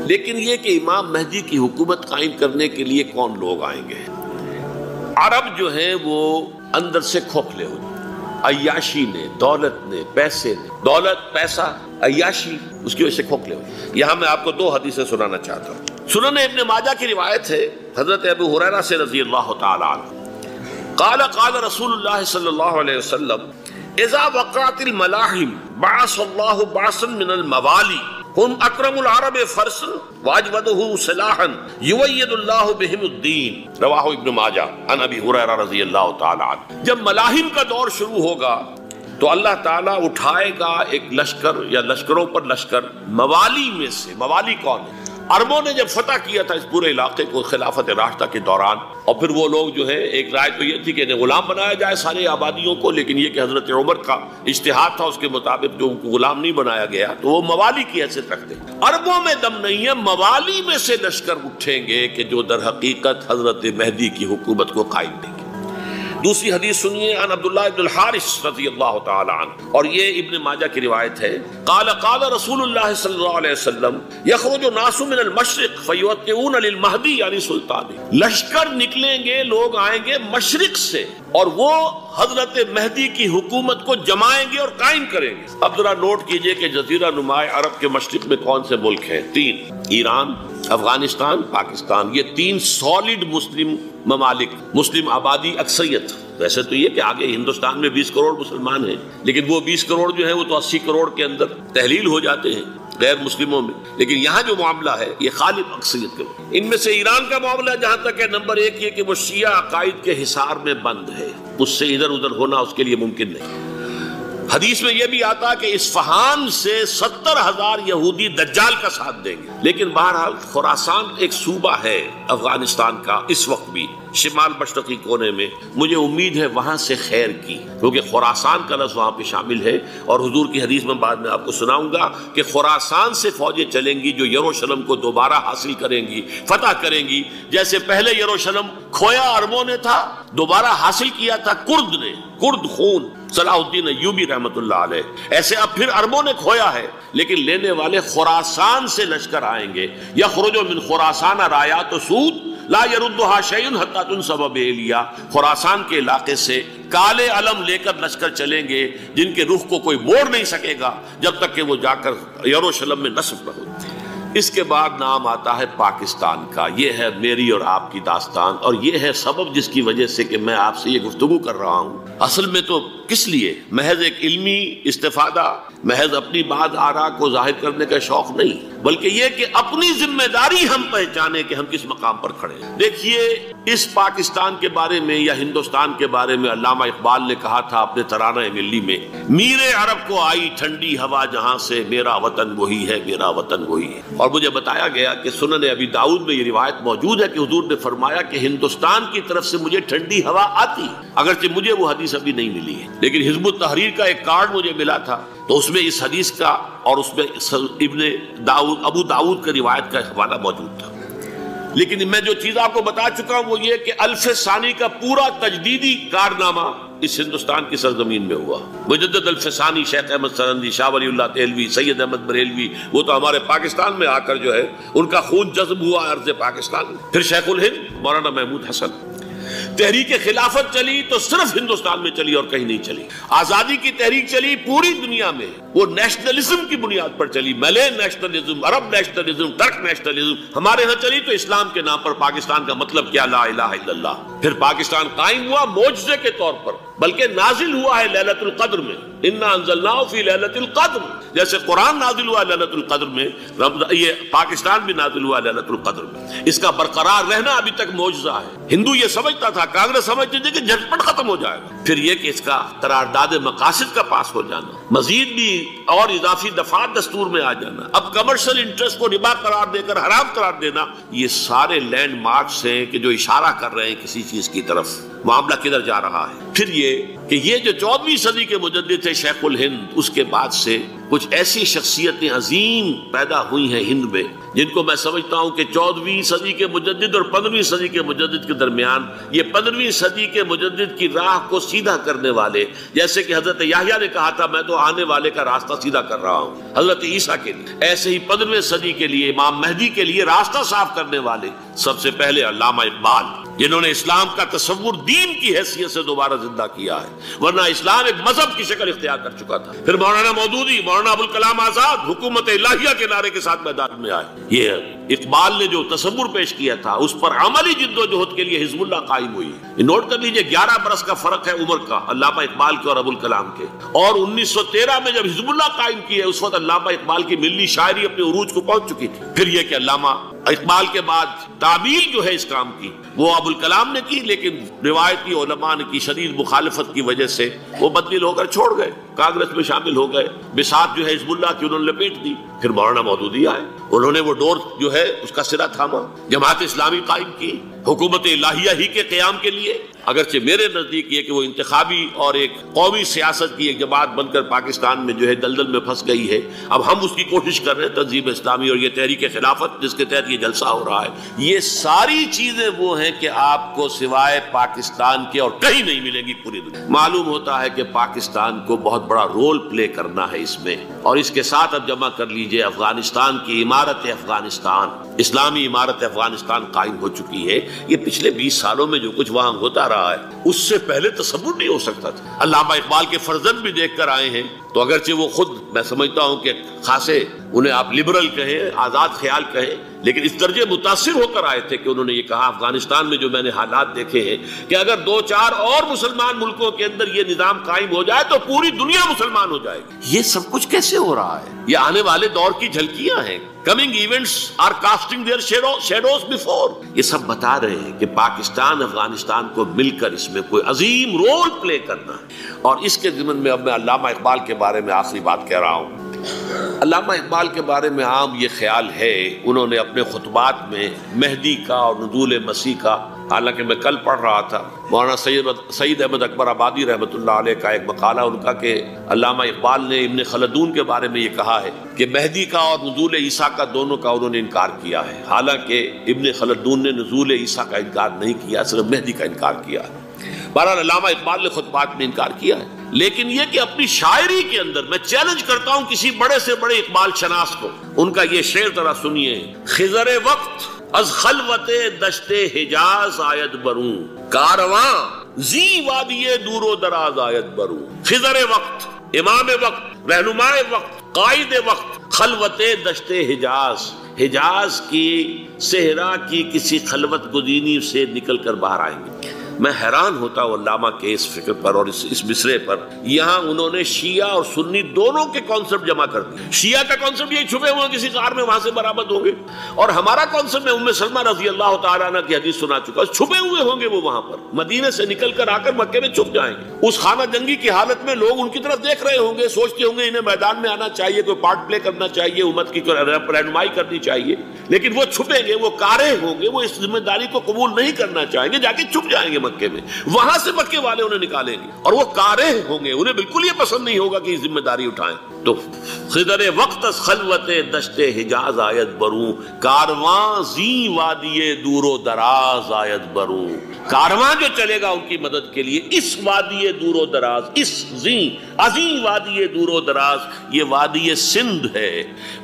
لیکن یہ کہ امام مہدی کی حکومت قائم کرنے کے لیے کون لوگ آئیں گے؟ عرب جو ہیں وہ اندر سے کھوکھلے ہوتے، عیاشی نے، دولت نے، پیسے نے، دولت پیسہ عیاشی، اس کی وجہ سے کھوکھلے ہوئے۔ یہاں میں آپ کو دو حدیثیں سنانا چاہتا ہوں۔ سنن ابن ماجہ کی روایت ہے حضرت ابو ہریرہ سے رضی اللہ تعالی عنہ، قال قال رسول اللہ صلی اللہ علیہ وسلم اذا وقعت الملاحم بعث اللہ بعثا من الموالی ہم اکرم العرب فرسا واجودہ سلاحا یؤید اللہ بہم الدین، رواہ ابن ماجہ عن ابی ہریرہ رضی اللہ تعالی عنہ۔ جب ملاحم کا دور شروع ہوگا تو اللہ تعالیٰ اٹھائے گا ایک لشکر یا لشکروں پر لشکر موالی میں سے۔ موالی کون ہے؟ عربوں نے جب فتح کیا تھا اس پورے علاقے کو خلافت راشدہ کے دوران، اور پھر وہ لوگ جو ہے ایک رائے تو یہ تھی کہ انہیں غلام بنایا جائے سارے آبادیوں کو، لیکن یہ کہ حضرت عمر کا اجتہاد تھا اس کے مطابق جو ان کو غلام نہیں بنایا گیا تو وہ موالی کی حیثیت رکھتے ہیں۔ عربوں میں دم نہیں ہے، موالی میں سے لشکر اٹھیں گے کہ جو در حقیقت حضرت مہدی کی حکومت کو قائم دیں گے۔ دوسری حدیث سنیے عن عبداللہ ابن الحارث رضی اللہ تعالی عنہ، اور یہ ابن ماجہ کی روایت ہے، قال قال رسول اللہ صلی اللہ علیہ وسلم یخرج الناس من المشرق فیوقعون للمہدی یعنی سلطان، لشکر نکلیں گے، لوگ آئیں گے مشرق سے اور وہ حضرت مہدی کی حکومت کو جمائیں گے اور قائم کریں گے۔ اب ذرا نوٹ کیجئے کہ جزیرہ نما عرب کے مشرق میں کون سے ملک ہیں؟ تین، ایران، افغانستان، پاکستان، یہ تین سالڈ مسلم ممالک، مسلم آبادی اکثریت۔ ویسے تو یہ کہ آگے ہندوستان میں 20 کروڑ مسلمان ہیں، لیکن وہ 20 کروڑ جو ہیں وہ تو 80 کروڑ کے اندر تحلیل ہو جاتے ہیں غیر مسلموں میں، لیکن یہاں جو معاملہ ہے یہ غالب اکثریت کے۔ ان میں سے ایران کا معاملہ جہاں تک ہے، نمبر ایک یہ کہ وہ شیعہ عقائد کے حصار میں بند ہے، اس سے ادھر ادھر ہونا اس کے لیے ممکن نہیں۔ حدیث میں یہ بھی آتا کہ اصفہان سے 70,000 یہودی دجال کا ساتھ دیں گے، لیکن بہرحال خراسان ایک صوبہ ہے افغانستان کا اس وقت بھی شمال مشرقی کونے میں، مجھے امید ہے وہاں سے خیر کی، کیونکہ خراسان کا لفظ وہاں پہ شامل ہے، اور حضور کی حدیث میں بعد میں آپ کو سناؤں گا کہ خراسان سے فوجیں چلیں گی جو یروشلم کو دوبارہ حاصل کریں گی، فتح کریں گی، جیسے پہلے یروشلم کھویا عربوں نے تھا، دوبارہ حاصل کیا تھا کرد نے، کرد خون صلاح الدین ایوبی رحمت اللہ علیہ، ایسے اب پھر عربوں نے کھویا ہے، لیکن لینے والے خراسان سے لشکر آئیں گے۔ یخرج من خراسان رایات سود لا یردھا شیء حتی تنصب بإیلیا، خراسان کے علاقے سے کالے علم لے کر لشکر چلیں گے جن کے رخ کو کوئی موڑ نہیں سکے گا جب تک کہ وہ جا کر یروشلم میں نصب نہ ہو۔ اس کے بعد نام آتا ہے پاکستان کا، یہ ہے میری اور آپ کی داستان، اور یہ ہے سبب جس کی وجہ سے کہ میں آپ سے یہ گفتگو کر رہا ہوں۔ اصل میں تو کس لیے؟ محض ایک علمی استفادہ، محض اپنی بات آراء کو ظاہر کرنے کا شوق نہیں، بلکہ یہ کہ اپنی ذمہ داری ہم پہچانے کہ ہم کس مقام پر کھڑے ہیں۔ دیکھیے اس پاکستان کے بارے میں یا ہندوستان کے بارے میں علامہ اقبال نے کہا تھا اپنے ترانہ ملی میں، میرے عرب کو آئی ٹھنڈی ہوا جہاں سے، میرا وطن وہی ہے، میرا وطن وہی ہے۔ اور مجھے بتایا گیا کہ سنن ابی داؤد میں یہ روایت موجود ہے کہ حضور نے فرمایا کہ ہندوستان کی طرف سے مجھے ٹھنڈی ہوا آتی، اگرچہ مجھے وہ حدیث ابھی نہیں ملی ہے، لیکن حزب التحریر کا ایک کارڈ مجھے ملا تھا، تو اس میں اس حدیث کا اور اس میں ابن داؤد ابو داؤد کا روایت کا حوالہ موجود تھا۔ لیکن میں جو چیز آپ کو بتا چکا ہوں وہ یہ کہ الف ثانی کا پورا تجدیدی کارنامہ اس ہندوستان کی سرزمین میں ہوا۔ مجدد الف ثانی شیخ احمد سرندی، شاہ ولی اللہ دہلوی، سید احمد بریلوی، وہ تو ہمارے پاکستان میں آ کر جو ہے ان کا خون جذب ہوا ارض پاکستان میں۔ پھر شیخ الہند مولانا محمود حسن۔ تحریک خلافت چلی تو صرف ہندوستان میں چلی اور کہیں نہیں چلی۔ آزادی کی تحریک چلی پوری دنیا میں، وہ نیشنلزم کی بنیاد پر چلی، ملے نیشنلزم، عرب نیشنلزم، ترک نیشنلزم۔ ہمارے ہاں چلی تو اسلام کے نام پر پاکستان کا مطلب کیا؟ لا الہ الا اللہ۔ پھر پاکستان قائم ہوا معجزے کے طور پر، بلکہ نازل ہوا ہے لیلۃ القدر میں، انا انزلناہ فی لیلۃ القدر، جیسے قرآن نازل ہوا لیلۃ القدر میں، یہ پاکستان بھی نازل ہوا لیلۃ القدر میں۔ اس کا برقرار رہنا ابھی تک معجزہ ہے۔ ہندو یہ سمجھتا تھا، کانگریس سمجھتی تھی کہ جھٹپٹ ختم ہو جائے گا۔ پھر یہ کہ اس کا قرارداد مقاصد کا پاس ہو جانا، مزید بھی اور اضافی دفعات دستور میں آ جانا، اب کمرشل انٹرسٹ کو ربا قرار دے کر حرام قرار دینا، یہ سارے لینڈ مارکس ہیں کہ جو اشارہ کر رہے ہیں کسی چیز کی طرف۔ معاملہ کدھر جا رہا ہے؟ پھر یہ کہ یہ جو 14ویں صدی کے مجدد تھے شیخ الہند، اس کے بعد سے کچھ ایسی شخصیتیں عظیم پیدا ہوئی ہیں ہند میں جن کو میں سمجھتا ہوں کہ 14ویں صدی کے مجدد اور 15ویں صدی کے مجدد کے درمیان یہ 15ویں صدی کے مجدد کی راہ کو سیدھا کرنے والے، جیسے کہ حضرت یحییٰ نے کہا تھا میں تو آنے والے کا راستہ سیدھا کر رہا ہوں حضرت عیسیٰ کے لیے، ایسے ہی 15ویں صدی کے لیے امام مہدی کے لیے راستہ صاف کرنے والے سب سے پہلے علامہ اقبال، جنہوں نے اسلام کا تصور دین کی حیثیت سے دوبارہ زندہ کیا ہے، ورنہ اسلام ایک مذہب کی شکل اختیار کر چکا تھا۔ پھر مولانا مودودی، مولانا ابوالکلام آزاد حکومت الہیہ کے نعرے کے ساتھ میدان میں آئے۔ یہ اقبال نے جو تصور پیش کیا تھا اس پر عملی جد و جہد کے لیے حزب اللہ قائم ہوئی۔ نوٹ کر لیجئے 11 برس کا فرق ہے عمر کا علامہ اقبال کے اور ابوالکلام کے، اور 1913 میں جب حزب اللہ قائم کی ہے اس وقت علامہ اقبال کی ملی شاعری اپنے عروج کو پہنچ چکی تھی۔ پھر یہ کہ علامہ اقبال کے بعد تعمیل جو ہے اس کام کی وہ ابوالکلام نے کی، لیکن روایتی علماء نے کی شدید مخالفت کی وجہ سے وہ بدل ہو کر چھوڑ گئے، کانگریس میں شامل ہو گئے، بساط جو ہے حزب اللہ کی انہوں نے لپیٹ دی۔ پھر مولانا مودودی آئے، انہوں نے وہ ڈور جو ہے اس کا سرا تھاما، جماعت اسلامی قائم کی حکومت الہیہ ہی کے قیام کے لیے، اگرچہ میرے نزدیک یہ کہ وہ انتخابی اور ایک قومی سیاست کی ایک جماعت بن کر پاکستان میں جو ہے دلدل میں پھنس گئی ہے۔ اب ہم اس کی کوشش کر رہے ہیں، تنظیم اسلامی اور یہ تحریک خلافت جس کے تحت یہ جلسہ ہو رہا ہے، یہ ساری چیزیں وہ ہیں کہ آپ کو سوائے پاکستان کے اور کہیں نہیں ملیں گی پوری دنیا۔ معلوم ہوتا ہے کہ پاکستان کو بہت بڑا رول پلے کرنا ہے اس میں، اور اس کے ساتھ اب جمع کر لیجئے افغانستان کی عمارت افغانستان، اسلامی عمارت افغانستان قائم ہو چکی ہے۔ یہ پچھلے 20 سالوں میں جو کچھ وہاں ہوتا رہا ہے اس سے پہلے تصور نہیں ہو سکتا تھا۔ علامہ اقبال کے فرزند بھی دیکھ کر آئے ہیں، تو اگرچہ وہ خود میں سمجھتا ہوں کہ خاصے انہیں آپ لبرل کہیں، آزاد خیال کہیں، لیکن اس درجے متاثر ہو کر آئے تھے کہ انہوں نے یہ کہا افغانستان میں جو میں نے حالات دیکھے ہیں کہ اگر 2-4 اور مسلمان ملکوں کے اندر یہ نظام قائم ہو جائے تو پوری دنیا مسلمان ہو جائے گی۔ یہ سب کچھ کیسے ہو رہا ہے؟ یہ آنے والے دور کی جھلکیاں ہیں۔ Coming events are casting their shadows before۔ یہ سب بتا رہے ہیں کہ پاکستان افغانستان کو مل کر اس میں کوئی عظیم رول پلے کرنا ہے، اور اس کے ضمن میں اب میں علامہ اقبال کے بارے میں آخری بات کہہ رہا ہوں۔ علامہ اقبال کے بارے میں عام یہ خیال ہے، انہوں نے اپنے خطبات میں مہدی کا اور نزول مسیح کا، حالانکہ میں کل پڑھ رہا تھا مولانا سعید احمد اکبر آبادی رحمۃ اللہ علیہ کا ایک مقالہ ان کا کہ علامہ اقبال نے ابن خلدون کے بارے میں یہ کہا ہے کہ مہدی کا اور نزول عیسیٰ کا دونوں کا انہوں نے انکار کیا ہے، حالانکہ ابن خلدون نے نزول عیسیٰ کا انکار نہیں کیا، صرف مہدی کا انکار کیا ہے۔ بہرحال علامہ اقبال نے خطبات میں انکار کیا ہے، لیکن یہ کہ اپنی شاعری کے اندر میں چیلنج کرتا ہوں کسی بڑے سے بڑے اقبال شناس کو، ان کا یہ شعر ذرا سنیے۔ خضر وقت از خلوت دشت حجاز آید بروں، کارواں زی وادی دور و دراز آید بروں۔ خضر وقت، امام وقت، رہنما وقت، قائد وقت، خلوت دشت حجاز، حجاز کی صحرا کی کسی خلوت گزینی سے نکل کر باہر آئیں گے۔ میں حیران ہوتا ہوں علامہ کے اس فکر پر اور اس مصرے پر۔ یہاں انہوں نے شیعہ اور سنی دونوں کے کانسیپٹ جمع کر دیے۔ شیعہ کا کانسیپٹ یہ چھپے ہوئے کسی غار میں وہاں سے برآمد ہوں گے، اور ہمارا کانسیپٹ میں ام سلمہ رضی اللہ تعالیٰ عنہ کی حدیث سنا چکا، چھپے ہوئے ہوں گے وہ وہاں پر، مدینے سے نکل کر آ کر مکے میں چھپ جائیں گے۔ اس خانہ جنگی کی حالت میں لوگ ان کی طرف دیکھ رہے ہوں گے، سوچتے ہوں گے انہیں میدان میں آنا چاہیے، کوئی پارٹ پلے کرنا چاہیے، امت کی رہنمائی کرنی چاہیے، لیکن وہ چھپیں گے، وہ کارے ہوں گے، وہ اس ذمہ داری کو قبول نہیں کرنا چاہیں گے، جا کے چھپ جائیں گے مکے میں، وہاں سے مکے والے انہیں نکالیں گے، اور وہ کارے ہوں گے، انہیں بالکل یہ پسند نہیں ہوگا کہ یہ ذمہ داری اٹھائیں۔ تو خضر وقت از خلوت دشت حجاز آیت بروں، کارواں زی وادی دور و دراز آیت بروں۔ کارواں جو چلے گا ان کی مدد کے لیے اس وادی دور و دراز، اس زی عظیم وادی دور و دراز، یہ وادی سندھ ہے۔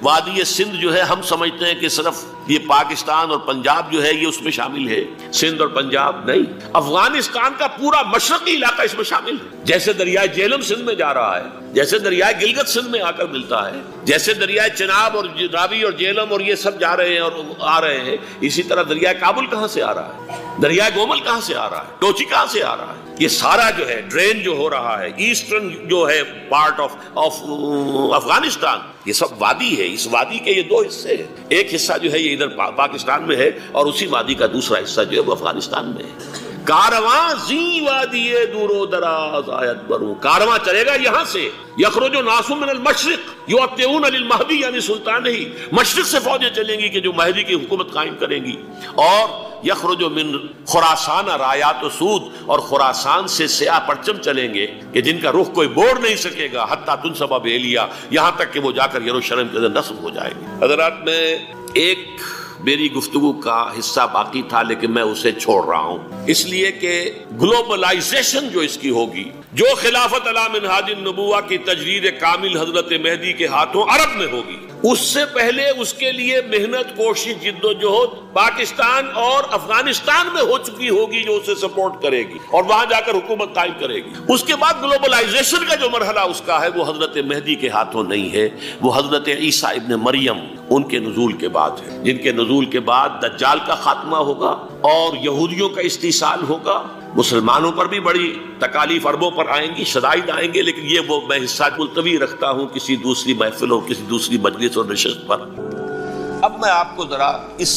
وادی سندھ جو ہے ہم سمجھتے ہیں کہ صرف یہ پاکستان اور پنجاب جو ہے یہ اس میں شامل ہے، سندھ اور پنجاب نہیں، افغانستان کا پورا مشرقی علاقہ اس میں شامل ہے۔ جیسے دریائے جہلم سندھ میں جا رہا ہے، جیسے دریائے گلگت سندھ میں آ کر ملتا ہے، جیسے دریائے چناب اور راوی اور جہلم اور یہ سب جا رہے ہیں اور آ رہے ہیں، اسی طرح دریائے کابل کہاں سے آ رہا ہے، دریائے گومل کہاں سے آ رہا ہے، ٹوچی کہاں سے آ رہا ہے، یہ سارا جو ہے ڈرین جو ہو رہا ہے، ایسٹرن جو ہے پارٹ آف افغانستان، یہ سب وادی ہے۔ اس وادی کے یہ دو حصے ہیں، ایک حصہ جو ہے یہ ادھر پاکستان میں ہے، اور اسی وادی کا دوسرا حصہ جو ہے وہ افغانستان میں ہے۔ کارواں زی وادی دور و دراز آیت بروں، کارواں چلے گا یہاں سے، یخرج ناس من المشرق یؤتون للمہدی یعنی سلطان ہی، مشرق سے فوجیں چلیں گی کہ جو مہدی کی حکومت قائم کریں گی، اور یخرج من خراسان رایات سود، اور خراسان سے سیاہ پرچم چلیں گے کہ جن کا رخ کوئی موڑ نہیں سکے گا، حتیٰ تنصب بیلیا، یہاں تک کہ وہ جا کر یروشلم کے اندر نصب ہو جائیں گے۔ حضرات، میں ایک میری گفتگو کا حصہ باقی تھا لیکن میں اسے چھوڑ رہا ہوں، اس لیے کہ گلوبلائزیشن جو اس کی ہوگی، جو خلافت علی منہاج النبوہ کی تجرید کامل حضرت مہدی کے ہاتھوں عرب میں ہوگی، اس سے پہلے اس کے لیے محنت، کوشش، جد و جہد پاکستان اور افغانستان میں ہو چکی ہوگی جو اسے سپورٹ کرے گی اور وہاں جا کر حکومت قائم کرے گی۔ اس کے بعد گلوبلائزیشن کا جو مرحلہ اس کا ہے وہ حضرت مہدی کے ہاتھوں نہیں ہے، وہ حضرت عیسیٰ ابن مریم ان کے نزول کے بعد ہے، جن کے نزول کے بعد دجال کا خاتمہ ہوگا اور یہودیوں کا استحصال ہوگا۔ مسلمانوں پر بھی بڑی تکالیف عربوں پر آئیں گی، شدائد آئیں گے، لیکن یہ وہ میں حصہ ملتوی رکھتا ہوں کسی دوسری محفل اور کسی دوسری مجلس اور نشست پر۔ اب میں آپ کو ذرا اس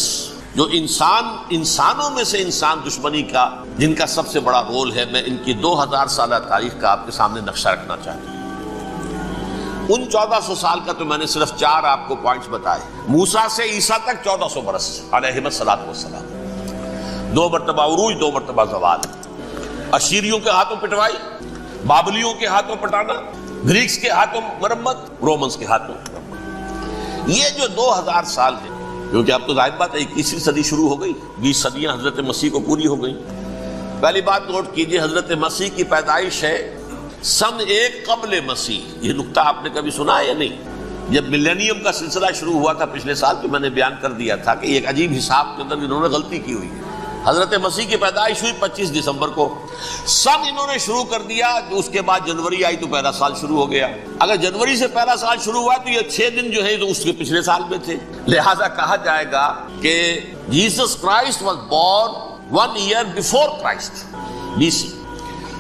جو انسانوں میں سے انسان دشمنی کا جن کا سب سے بڑا رول ہے، میں ان کی 2000 سالہ تاریخ کا آپ کے سامنے نقشہ رکھنا چاہتا ہوں۔ ان 1400 سال کا تو میں نے صرف 4 آپ کو پوائنٹس بتائے۔ موسیٰ سے عیسیٰ تک 1400 برس علیہ السلام، 2 مرتبہ عروج، 2 مرتبہ زوال، اشیریوں کے ہاتھوں پٹوائی، بابلیوں کے ہاتھوں پٹانا، گریکس کے ہاتھوں مرمت، رومنز کے ہاتھوں مرمت۔ یہ جو 2000 سال ہے، کیونکہ اب تو ظاہر بات ہے 21ویں صدی شروع ہو گئی، 20 صدیاں حضرت مسیح کو پوری ہو گئی۔ پہلی بات نوٹ کیجئے، حضرت مسیح کی پیدائش ہے سن 1 قبل مسیح۔ یہ نقطہ آپ نے کبھی سنا ہے یا نہیں؟ جب ملینیم کا سلسلہ شروع ہوا تھا پچھلے سال، تو میں نے بیان کر دیا تھا کہ ایک عجیب حساب کے اندر انہوں نے غلطی کی ہوئی ہے۔ حضرت مسیح کی پیدائش ہوئی 25 دسمبر کو، سن انہوں نے شروع کر دیا، اس کے بعد جنوری آئی تو پہلا سال شروع ہو گیا۔ اگر جنوری سے پہلا سال شروع ہوا تو یہ 6 دن جو ہے تو اس کے پچھلے سال میں تھے، لہذا کہا جائے گا کہ Jesus Christ was born 1 year before Christ BC۔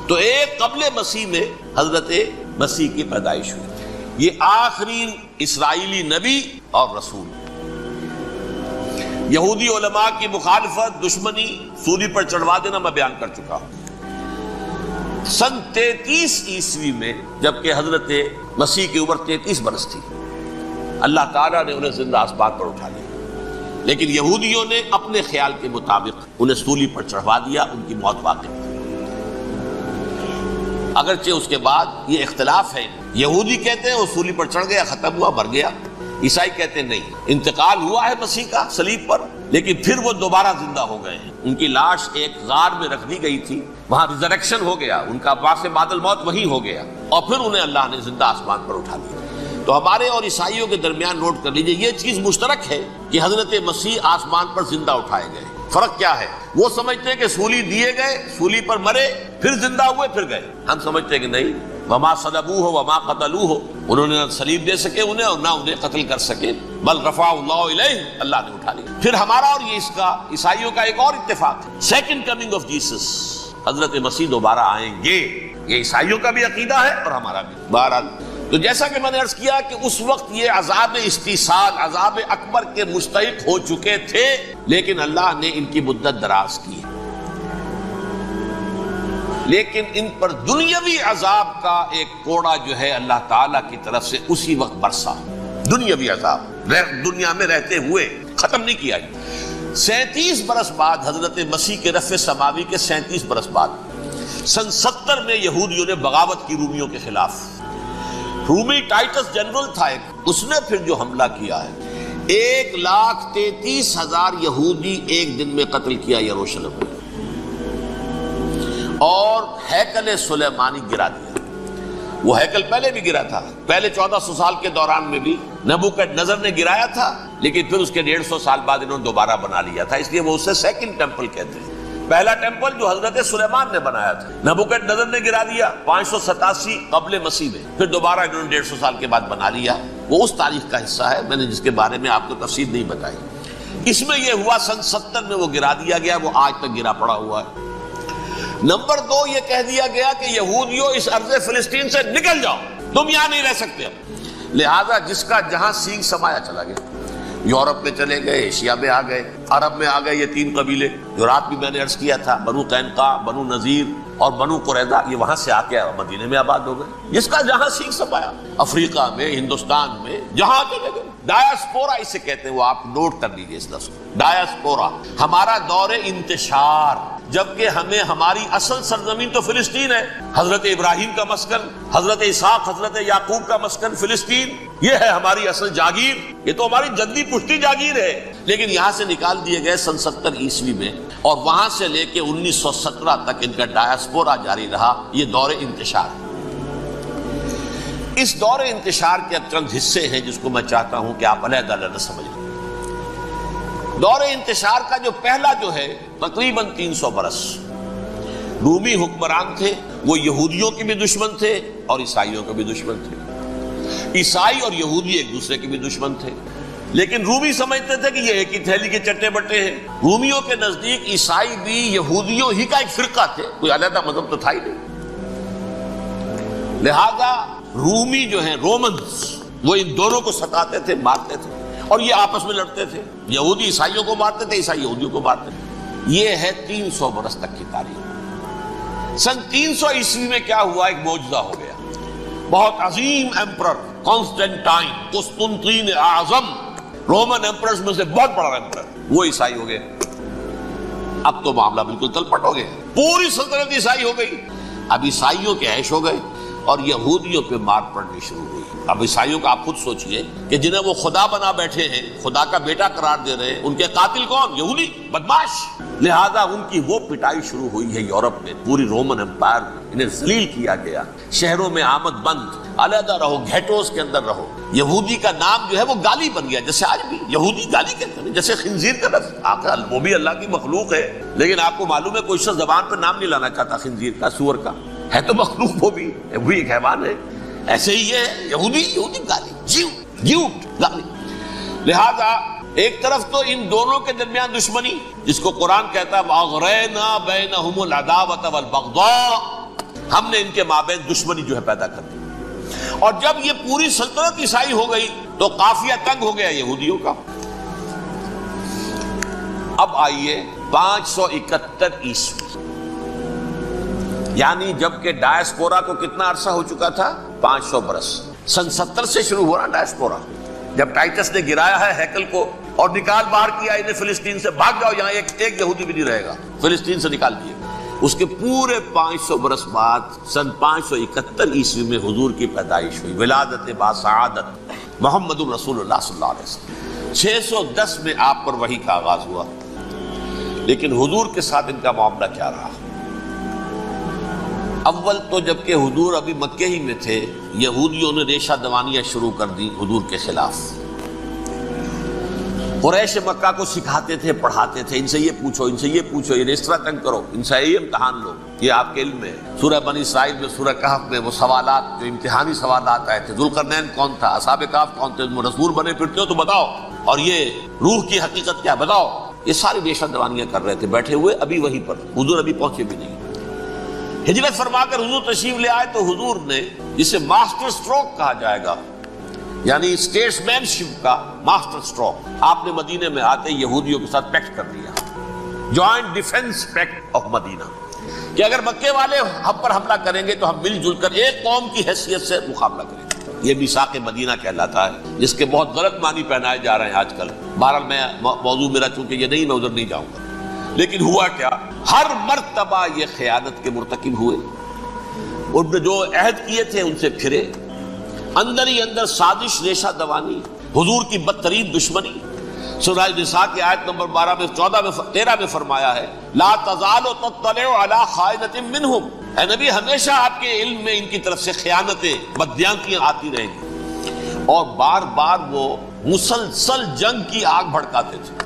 تو 1 قبل مسیح میں حضرت مسیح کی پیدائش ہوئی۔ یہ آخری اسرائیلی نبی اور رسول۔ یہودی علماء کی مخالفت، دشمنی، سولی پر چڑھوا دینا میں بیان کر چکا ہوں۔ سن 33 عیسوی میں جبکہ حضرت مسیح کی عمر 33 برس تھی، اللہ تعالیٰ نے انہیں زندہ آسمان پر اٹھا لیا، لیکن یہودیوں نے اپنے خیال کے مطابق انہیں سولی پر چڑھوا دیا، ان کی موت واقع ہوئی۔ اگرچہ اس کے بعد یہ اختلاف ہے، یہودی کہتے ہیں وہ سولی پر چڑھ گیا، ختم ہوا، مر گیا، عیسائی کہتے ہیں نہیں، انتقال ہوا ہے مسیح کا صلیب پر، لیکن پھر وہ دوبارہ زندہ ہو گئے ہیں۔ ان کی لاش ایک غار میں رکھ دی گئی تھی، وہاں ریزریکشن ہو گیا، ان کا باعث بعد الموت وہی ہو گیا، اور پھر انہیں اللہ نے زندہ آسمان پر اٹھا لیا۔ تو ہمارے اور عیسائیوں کے درمیان نوٹ کر لیجئے، یہ چیز مشترک ہے کہ حضرت مسیح آسمان پر زندہ اٹھائے گئے۔ فرق کیا ہے؟ وہ سمجھتے ہیں کہ سولی دیے گئے، سولی پر مرے، پھر زندہ ہوئے، پھر گئے۔ ہم سمجھتے ہیں کہ نہیں، وما صلبوہ وما قتلوہ، انہوں نے نہ صلیب دے سکے انہیں اور نہ انہیں قتل کر سکے، بل رفع اللہ الیہ، اللہ نے اٹھا لیا۔ پھر ہمارا اور یہ اس کا عیسائیوں کا ایک اور اتفاق ہے، سیکنڈ کمنگ آف جیسس، حضرت مسیح دوبارہ آئیں گے، یہ عیسائیوں کا بھی عقیدہ ہے اور ہمارا بھی۔ بہرحال تو جیسا کہ میں نے عرض کیا کہ اس وقت یہ عذاب استیصال، عذاب اکبر کے مستحق ہو چکے تھے، لیکن اللہ نے ان کی مدت دراز کی، لیکن ان پر دنیاوی عذاب کا ایک کوڑا جو ہے اللہ تعالیٰ کی طرف سے اسی وقت برسا۔ دنیاوی عذاب دنیا میں رہتے ہوئے ختم نہیں کیا۔ 37 برس بعد حضرت مسیح کے رفع سماوی کے 37 برس بعد سن 70 میں یہودیوں نے بغاوت کی رومیوں کے خلاف۔ رومی ٹائٹس جنرل تھا ایک، اس نے پھر جو حملہ کیا ہے 1,33,000 یہودی ایک دن میں قتل کیا یروشلم میں، اور ہیکل سلیمانی گرا دیا۔ وہ ہیکل پہلے بھی گرا تھا، پہلے 1400 سال کے دوران میں بھی نبوکدنضر نے گرایا تھا، لیکن پھر اس کے 150 سال بعد انہوں نے دوبارہ بنا لیا تھا، اس لیے وہ اسے سیکنڈ ٹیمپل کہتے ہیں۔ پہلا ٹیمپل جو حضرت سلیمان نے بنایا تھا، نبوکدنضر نے گرا دیا 587 قبل مسیح میں، پھر دوبارہ انہوں نے 150 سال کے بعد بنا لیا۔ وہ اس تاریخ کا حصہ ہے، میں نے جس کے بارے میں آپ کو تفصیل نہیں بتائی۔ اس میں یہ ہوا سن 70 میں وہ گرا دیا گیا، وہ آج تک گرا پڑا ہوا ہے۔ نمبر 2 یہ کہہ دیا گیا کہ یہودیوں اس ارض فلسطین سے نکل جاؤ، تم یہاں نہیں رہ سکتے اب۔ لہذا جس کا جہاں سینگ سمایا چلا گیا، یورپ میں چلے گئے، ایشیا میں آ گئے، عرب میں آ گئے، یہ 3 قبیلے جو رات بھی میں نے عرض کیا تھا، بنو قینقاع، بنو نذیر اور بنو قریظہ، یہ وہاں سے آ کے مدینے میں آباد ہو گئے۔ جس کا جہاں سینگ سمایا، افریقہ میں، ہندوستان میں، جہاں چلے گئے۔ ڈایاسپورا اسے کہتے ہیں، وہ آپ نوٹ کر لیجئے اس لفظ کو، ڈایاسپورا، ہمارا دور انتشار، جبکہ ہمیں ہماری اصل سرزمین تو فلسطین ہے، حضرت ابراہیم کا مسکن، حضرت اسحاق، حضرت یعقوب کا مسکن فلسطین، یہ ہے ہماری اصل جاگیر، یہ تو ہماری جدی پشتی جاگیر ہے، لیکن یہاں سے نکال دیے گئے سن 70 عیسوی میں، اور وہاں سے لے کے 1917 تک ان کا ڈایاسپورا جاری رہا۔ یہ دور انتشار ہے۔ اس دور انتشار کے چند حصے ہیں جس کو میں چاہتا ہوں کہ آپ علیحدہ علیحدہ سمجھ لیں۔ دور انتشار کا جو پہلا جو ہے تقریباً 300 برس رومی حکمران تھے، وہ یہودیوں کے بھی دشمن تھے اور عیسائیوں کے بھی دشمن تھے، عیسائی اور یہودی ایک دوسرے کے بھی دشمن تھے، لیکن رومی سمجھتے تھے کہ یہ ایک ہی تھیلی کے چٹے بٹے ہیں۔ رومیوں کے نزدیک عیسائی بھی یہودیوں ہی کا ایک فرقہ تھے، کوئی علیحدہ مذہب تو تھا ہی نہیں، لہذا رومی جو ہیں رومنز وہ ان دونوں کو ستاتے تھے، مارتے تھے، اور یہ آپس میں لڑتے تھے، یہودی عیسائیوں کو مارتے تھے، عیسائی یہودیوں کو مارتے تھے۔ یہ ہے 300 برس تک کی تاریخ۔ سن 300 عیسوی میں کیا ہوا؟ ایک معجزہ ہو گیا۔ بہت عظیم ایمپرر کانسٹینٹائن، قسطنطین اعظم، رومن ایمپررز میں سے بہت بڑا ایمپرر، وہ عیسائی ہو گئے۔ اب تو معاملہ بالکل تلپٹ ہو گیا، پوری سلطنت عیسائی ہو گئی۔ اب عیسائیوں کے عیش ہو گئے اور یہودیوں پہ مار پڑنی شروع ہوئی۔ اب عیسائیوں کا آپ خود سوچئے کہ جنہیں وہ خدا بنا بیٹھے ہیں، خدا کا بیٹا قرار دے رہے ہیں، ان کے قاتل کون؟ یہودی، بدماش۔ لہذا ان کی وہ پٹائی شروع ہوئی ہے یورپ میں، پوری رومن امپائر میں انہیں ذلیل کیا گیا، شہروں میں آمد بند، علیحدہ رہو، گھیٹوز کے اندر رہو۔ یہودی کا نام جو ہے وہ گالی بن گیا، جیسے آج بھی یہودی گالی کہتے ہیں، جیسے خنزیر کا لفظ، وہ بھی اللہ کی مخلوق ہے، لیکن آپ کو معلوم ہے کوئی شخص زبان پہ نام نہیں لانا چاہتا خنزیر کا، سور کا، ہے تو مخلوق، وہ بھی ایک حیوان ہے۔ ایسے ہی یہ ہے یہودی گالی، جیوٹ گالی۔ لہذا ایک طرف تو ان دونوں کے درمیان دشمنی، جس کو قرآن کہتا ہے وَأَغْرَيْنَا بَيْنَهُمُ الْعَدَاوَةَ وَالْبَغْضَاءَ، ہم نے ان کے مابین دشمنی جو ہے پیدا کر دی۔ اور جب یہ پوری سلطنت عیسائی ہو گئی تو قافیہ تنگ ہو گیا یہودیوں کا۔ اب آئیے 571 عیسوی، یعنی جبکہ ڈایاسپورا کو کتنا عرصہ ہو چکا تھا؟ 500 برس۔ سن 70 سے شروع ہوا ڈایاسپورا، جب ٹائٹس نے گرایا ہے ہیکل کو اور نکال باہر کیا انہیں فلسطین سے، بھاگ جاؤ، یہاں ایک یہودی بھی نہیں رہے گا، فلسطین سے نکال دیے۔ اس کے پورے 500 برس بعد سن 571 عیسوی میں حضور کی پیدائش ہوئی، ولادت باسعادت محمد رسول اللہ صلی اللہ علیہ وسلم۔ 610 میں آپ پر وحی کا آغاز ہوا، لیکن حضور کے ساتھ ان کا معاملہ کیا رہا؟ اول تو جبکہ حضور ابھی مکے ہی میں تھے، یہودیوں نے ریشہ دوانیاں شروع کر دی حضور کے خلاف۔ قریش مکہ کو سکھاتے تھے، پڑھاتے تھے، ان سے یہ پوچھو، ان سے یہ پوچھو، یہ اس طرح تنگ کرو، ان سے یہ امتحان لو، یہ آپ کے علم میں ہے۔ سورہ بنی اسرائیل میں، سورہ کہف میں وہ سوالات، جو امتحانی سوالات آئے تھے، ذوالقرنین کون تھا، اصحاب کہف کون تھے، تم رسول بنے پھرتے ہو تو بتاؤ، اور یہ روح کی حقیقت کیا بتاؤ، یہ ساری ریشہ دوانیاں کر رہے تھے بیٹھے ہوئے، ابھی وہیں پر حضور ابھی پہنچے بھی نہیں۔ ہجرت فرما کر حضور تشریف لے آئے تو حضور نے، جسے ماسٹر سٹروک کہا جائے گا، یعنی اسٹیٹس مین شپ کا ماسٹر سٹروک، آپ نے مدینے میں آتے یہودیوں کے ساتھ پیکٹ کر دیا، جوائنٹ ڈیفنس پیکٹ آف مدینہ، کہ اگر مکے والے ہم پر حملہ کریں گے تو ہم مل جل کر ایک قوم کی حیثیت سے مقابلہ کریں گے۔ یہ میثاق مدینہ کہلاتا ہے، جس کے بہت غلط معنی پہنائے جا رہے ہیں آج کل۔ بہرحال میں موضوع میرا چونکہ یہ نہیں، میں ادھر نہیں جاؤں گا، لیکن ہوا کیا؟ ہر مرتبہ یہ خیانت کے مرتکب ہوئے، ان نے جو عہد کیے تھے ان سے پھرے، اندر ہی اندر سازش، ریشہ دوانی، حضور کی بدترین دشمنی۔ سورہ نساء کی آیت نمبر 12 میں 13 میں فرمایا ہے لا تزال تطلع علی خائنۃ منہم، اے نبی ہمیشہ آپ کے علم میں ان کی طرف سے خیانتیں، بددیانتیاں آتی رہیں گی، اور بار بار وہ مسلسل جنگ کی آگ بھڑکاتے تھے،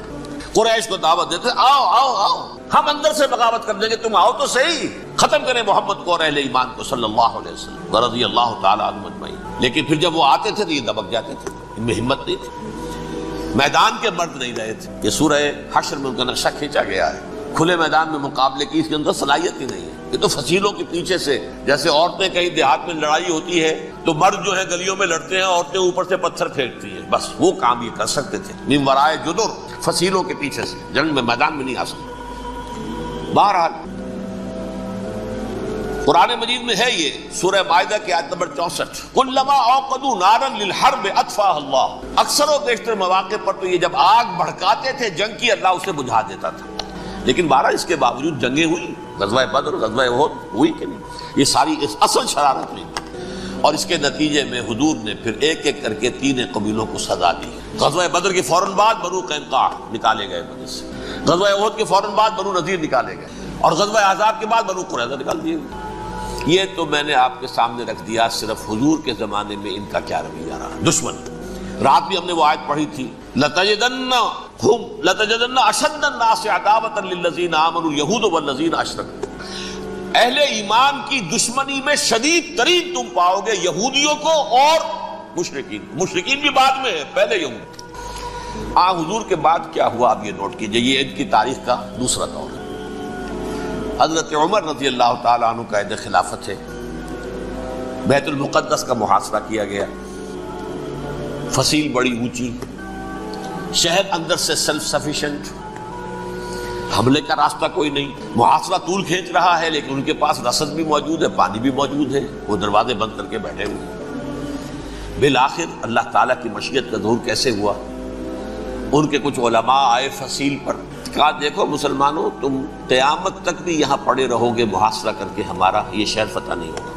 قریش کو دعوت دیتے، آؤ آؤ آؤ، ہم اندر سے بغاوت کر دیں گے، تم آؤ تو صحیح، ختم کریں محمد کو اور اہل ایمان کو صلی اللہ علیہ وسلم رضی اللہ تعالیٰ عنہ اجمعین۔ لیکن پھر جب وہ آتے تھے تو یہ دبک جاتے تھے، ان میں ہمت نہیں تھی، میدان کے مرد نہیں رہے تھے۔ یہ سورہ حشر میں ان کا نقشہ کھینچا گیا ہے، کھلے میدان میں مقابلے کی اس کے اندر صلاحیت ہی نہیں ہے۔ یہ تو فصیلوں کے پیچھے سے، جیسے عورتیں کہیں دیہات میں لڑائی ہوتی ہے تو مرد جو ہے گلیوں میں لڑتے ہیں، عورتیں اوپر سے پتھر پھینکتی ہیں، بس وہ کام یہ کر سکتے تھے، من ورائے جدر، فصیلوں کے پیچھے سے، جنگ میں میدان میں نہیں آ سکتے۔ بہرحال قرآن مجید میں ہے یہ سورہ مائدہ کی آیت نمبر 64، کلما اوقدوا نارا للحرب اطفاها اللہ، اکثر و بیشتر مواقع پر تو یہ جب آگ بھڑکاتے تھے جنگ کی، اللہ اسے بجھا دیتا تھا. لیکن بہرحال اس کے باوجود جنگیں ہوئی، غزوہ بدر، غزوہ احد ہوئی کہ نہیں، یہ ساری اصل شرارت نہیں. اور اس کے نتیجے میں حضور نے پھر ایک ایک کر کے 3 قبیلوں کو سزا دی. غزوہ بدر کے فوراً بعد بنو قینقاع نکالے گئے بدر سے، غزوہ احد کے فوراً بعد بنو نذیر نکالے گئے، اور غزوہ احزاب کے بعد بنو قریظہ نکال دیے. یہ تو میں نے آپ کے سامنے رکھ دیا صرف حضور کے زمانے میں ان کا کیا رویہ رہا. دشمن، رات بھی ہم نے وہ آیت پڑھی تھی، لَتَجِدَنَّ أَشَدَّ النَّاسِ عَدَاوَةً لِلَّذِينَ آمَنُوا الْيَهُودُ وَالَّذِينَ أَشْرَكُوا. اہل ایمان کی دشمنی میں شدید ترین تم پاؤ گے یہودیوں کو اور مشرکین. مشرکین بھی بعد میں ہے، پہلے یہود. حضور کے بعد کیا ہوا اب یہ نوٹ کیجئے، یہ ان کی تاریخ کا دوسرا دور ہے. حضرت عمر رضی اللہ تعالیٰ عنہ کا عہد خلافت ہے. بیت المقدس کا محاصرہ کیا گیا، فصیل بڑی اونچی، شہر اندر سے سیلف سفیشنٹ، حملے کا راستہ کوئی نہیں، محاصرہ طول کھینچ رہا ہے، لیکن ان کے پاس رسد بھی موجود ہے، پانی بھی موجود ہے، وہ دروازے بند کر کے بیٹھے ہوئے. بالآخر اللہ تعالیٰ کی مشیت کا ظہور کیسے ہوا؟ ان کے کچھ علماء آئے فصیل پر، کہا دیکھو مسلمانوں، تم قیامت تک بھی یہاں پڑے رہو گے محاصرہ کر کے، ہمارا یہ شہر فتح نہیں ہوگا.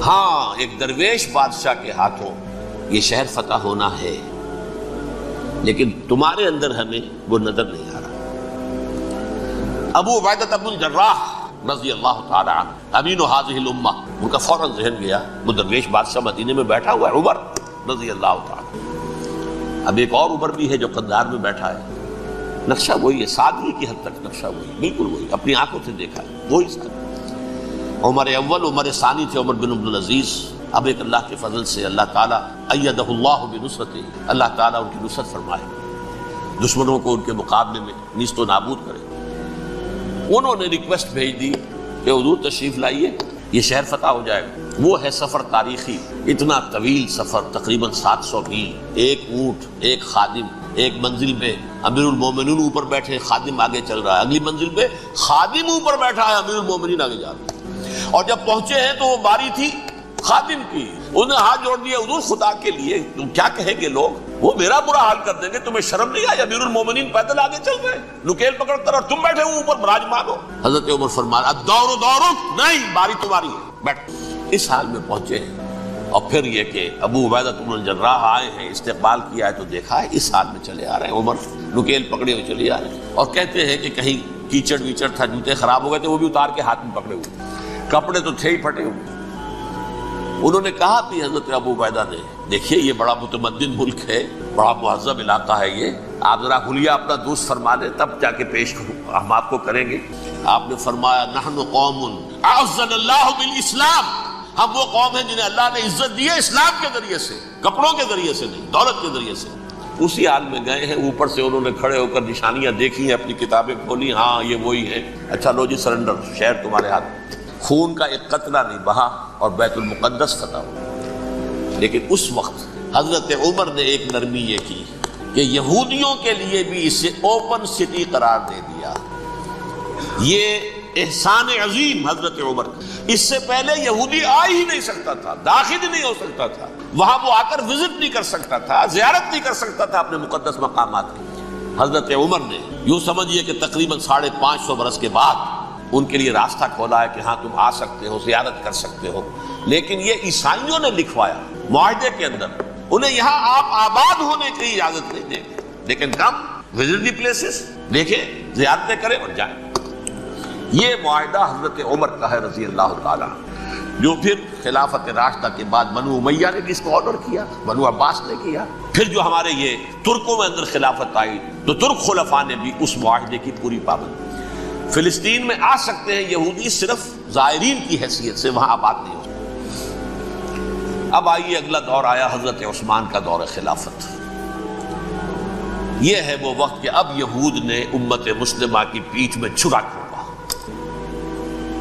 ہاں ایک درویش بادشاہ کے ہاتھوں یہ شہر فتح ہونا ہے، لیکن تمہارے اندر ہمیں وہ نظر نہیں آ رہا. ابو عبیدہ بن الجراح رضی اللہ تعالی عنہ امین هذه الامہ، ان کا فوراً ذہن گیا وہ درویش بادشاہ مدینے میں بیٹھا ہوا ہے، عمر رضی اللہ تعالی. اب ایک اور عمر بھی ہے جو قندھار میں بیٹھا ہے، نقشہ وہی ہے، سادگی کی حد تک نقشہ وہی، بالکل وہی، اپنی آنکھوں سے دیکھا ہے وہی سادگی. عمر اول عمر ثانی تھے عمر بن عبد العزیز. اب ایک اللہ کے فضل سے اللہ تعالیٰ ایدہ اللہ بنصرتہ، اللہ تعالیٰ ان کی نصرت فرمائے، دشمنوں کو ان کے مقابلے میں نیست و نابود کرے. انہوں نے ریکویسٹ بھیج دی کہ حضور تشریف لائیے، یہ شہر فتح ہو جائے گا. وہ ہے سفر تاریخی، اتنا طویل سفر، تقریباً 700 میل، ایک اونٹ، ایک خادم، ایک منزل پہ امیر المومنین اوپر بیٹھے، خادم آگے چل رہا ہے، اگلی منزل پہ خادم اوپر بیٹھا ہے، امیر المومنین آگے جا رہے ہیں. اور جب پہنچے ہیں تو وہ باری تھی خادم کی، انہوں نے ہاتھ جوڑ دیا، حضور خدا کے لیے تم کیا کہیں گے لوگ، وہ میرا برا حال کر دیں گے، تمہیں شرم نہیں آئی؟ امیر المومنین پیدل آگے چل رہے ہیں نکیل پکڑ کر، اور تم بیٹھے ہو اوپر براجمان ہو. حضرت عمر فرمایا الدور دورک، نہیں باری تمہاری ہے، بیٹھ. اس حال میں پہنچے ہیں. اور پھر یہ کہ ابو عبیدہ بن الجراح آئے ہیں، استقبال کیا ہے تو دیکھا ہے اس حال میں چلے آ رہے ہیں. عمر نکیل پکڑے ہوئے چلے آ رہے ہیں، اور کہتے ہیں کہ کہیں کیچڑ ویچڑ تھا، جوتے خراب ہو گئے تھے، وہ بھی اتار کے ہاتھ میں پکڑے ہوئے، کپڑے تو تھے ہی پھٹے ہوئے. انہوں نے کہا بھی حضرت ابو عبیدہ نے، دیکھیے یہ بڑا متمدن ملک ہے، بڑا مہذب علاقہ ہے، یہ آپ ذرا حلیہ اپنا دوست فرما لیں تب جا کے پیش ہم آپ کو کریں گے. آپ نے فرمایا نحن قوم اعزنا اللہ بالاسلام، ہم وہ قوم ہیں جنہیں اللہ نے عزت دی ہے اسلام کے ذریعے سے، کپڑوں کے ذریعے سے نہیں، دولت کے ذریعے سے. اسی حال میں گئے ہیں، اوپر سے انہوں نے کھڑے ہو کر نشانیاں دیکھی ہیں، اپنی کتابیں کھولی، ہاں یہ وہی ہے، اچھا لو جی سرنڈر، شہر تمہارے ہاتھ. خون کا ایک قطرہ نہیں بہا اور بیت المقدس فتح ہوا. لیکن اس وقت حضرت عمر نے ایک نرمی یہ کی کہ یہودیوں کے لیے بھی اسے اوپن سٹی قرار دے دیا. یہ احسان عظیم حضرت عمر کا. اس سے پہلے یہودی آ ہی نہیں سکتا تھا، داخل ہی نہیں ہو سکتا تھا، وہاں وہ آ کر وزٹ نہیں کر سکتا تھا، زیارت نہیں کر سکتا تھا اپنے مقدس مقامات کی. حضرت عمر نے یوں سمجھیے کہ تقریباً 550 برس کے بعد ان کے لیے راستہ کھولا ہے کہ ہاں تم آ سکتے ہو، زیارت کر سکتے ہو. لیکن یہ عیسائیوں نے لکھوایا معاہدے کے اندر، انہیں یہاں آپ آباد ہونے کی اجازت نہیں دیں گے، لیکن کم وزٹ دی پلیسز، دیکھیں زیارتیں کریں اور جائیں. یہ معاہدہ حضرت عمر کا ہے رضی اللہ تعالیٰ، جو پھر خلافت راشدہ کے بعد بنو امیہ نے بھی اس کو آرڈر کیا، بنو عباس نے کیا. پھر جو ہمارے یہ ترکوں میں اندر خلافت آئی تو ترک خلفاء نے بھی اس معاہدے کی پوری پابندی. فلسطین میں آ سکتے ہیں یہودی صرف زائرین کی حیثیت سے، وہاں آباد نہیں ہو سکتے. اب آئیے اگلا دور آیا حضرت عثمان کا دور خلافت. یہ ہے وہ وقت کہ اب یہود نے امت مسلمہ کی پیٹھ میں چھرا کھولا.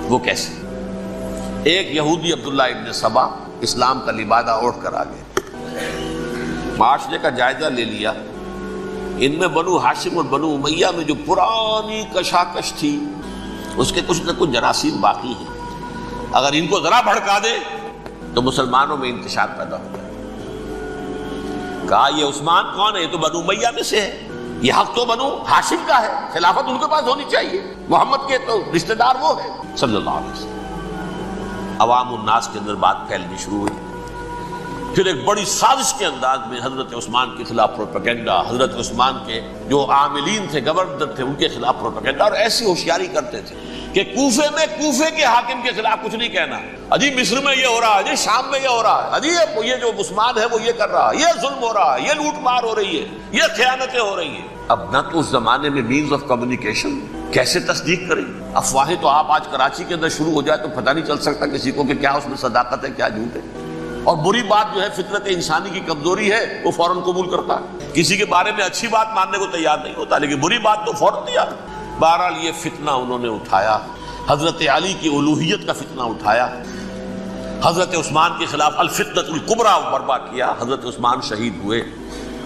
وہ کیسے؟ ایک یہودی عبداللہ ابن سبا اسلام کا لبادہ اوڑھ کر آ گئے، معاشرے کا جائزہ لے لیا. ان میں بنو ہاشم اور بنو امیہ میں جو پرانی کشاکش تھی، اس کے کچھ نہ کچھ جراثیم باقی ہیں، اگر ان کو ذرا بھڑکا دے تو مسلمانوں میں انتشار پیدا ہو جائے۔ کہا یہ عثمان کون ہے؟ یہ تو بنو امیہ میں سے ہے، یہ حق تو بنو ہاشم کا ہے، خلافت ان کے پاس ہونی چاہیے، محمد کے تو رشتہ دار وہ ہے صلی اللہ علیہ وسلم۔ عوام الناس کے اندر بات پھیلنی شروع ہوئی، پھر ایک بڑی سازش کے انداز میں حضرت عثمان کے خلاف پروپیگنڈا، حضرت عثمان کے جو عاملین تھے، گورنر تھے، ان کے خلاف پروپیگنڈا، اور ایسی ہوشیاری کرتے تھے کہ کوفے میں کوفے کے حاکم کے خلاف کچھ نہیں کہنا، اجی مصر میں یہ ہو رہا ہے، اجی شام میں یہ ہو رہا ہے، اجی یہ جو عثمان ہے وہ یہ کر رہا ہے، یہ ظلم ہو رہا ہے، یہ لوٹ مار ہو رہی ہے، یہ خیانتیں ہو رہی ہیں۔ اب نہ تو اس زمانے میں مینز آف کمیونیکیشن، کیسے تصدیق کریں؟ افواہیں تو آپ آج کراچی کے اندر شروع ہو جائے تو پتہ نہیں چل سکتا کسی کو کہ کیا اس میں صداقت ہے کیا جھوٹ ہے، اور بری بات جو ہے فطرت انسانی کی کمزوری ہے وہ فوراً قبول کرتا ہے، کسی کے بارے میں اچھی بات ماننے کو تیار نہیں ہوتا لیکن بری بات تو فوراً تیار۔ بہرحال یہ فتنہ انہوں نے اٹھایا، حضرت علی کی الوہیت کا فتنہ اٹھایا، حضرت عثمان کے خلاف الفتنۃ الکبریٰ برپا کیا، حضرت عثمان شہید ہوئے۔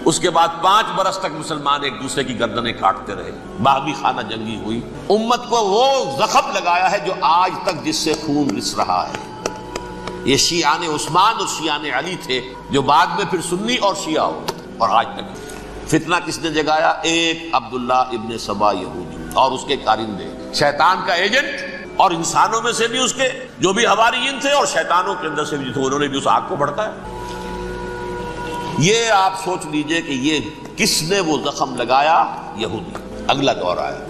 اس کے بعد 5 برس تک مسلمان ایک دوسرے کی گردنیں کاٹتے رہے، باہمی خانہ جنگی ہوئی، امت کو وہ زخم لگایا ہے جو آج تک جس سے خون رس رہا ہے۔ یہ شیعان عثمان اور شیعان علی تھے جو بعد میں پھر سنی اور شیعہ ہو، اور آج تک فتنہ کس نے جگایا؟ ایک عبداللہ ابن سبا یہودی اور اس کے کارندے، شیطان کا ایجنٹ، اور انسانوں میں سے بھی اس کے جو بھی حواریین تھے اور شیطانوں کے اندر سے بھی تھے، انہوں نے بھی اس آگ کو بھڑکایا۔ یہ آپ سوچ لیجئے کہ یہ کس نے وہ زخم لگایا؟ یہودی۔ اگلا دور آیا،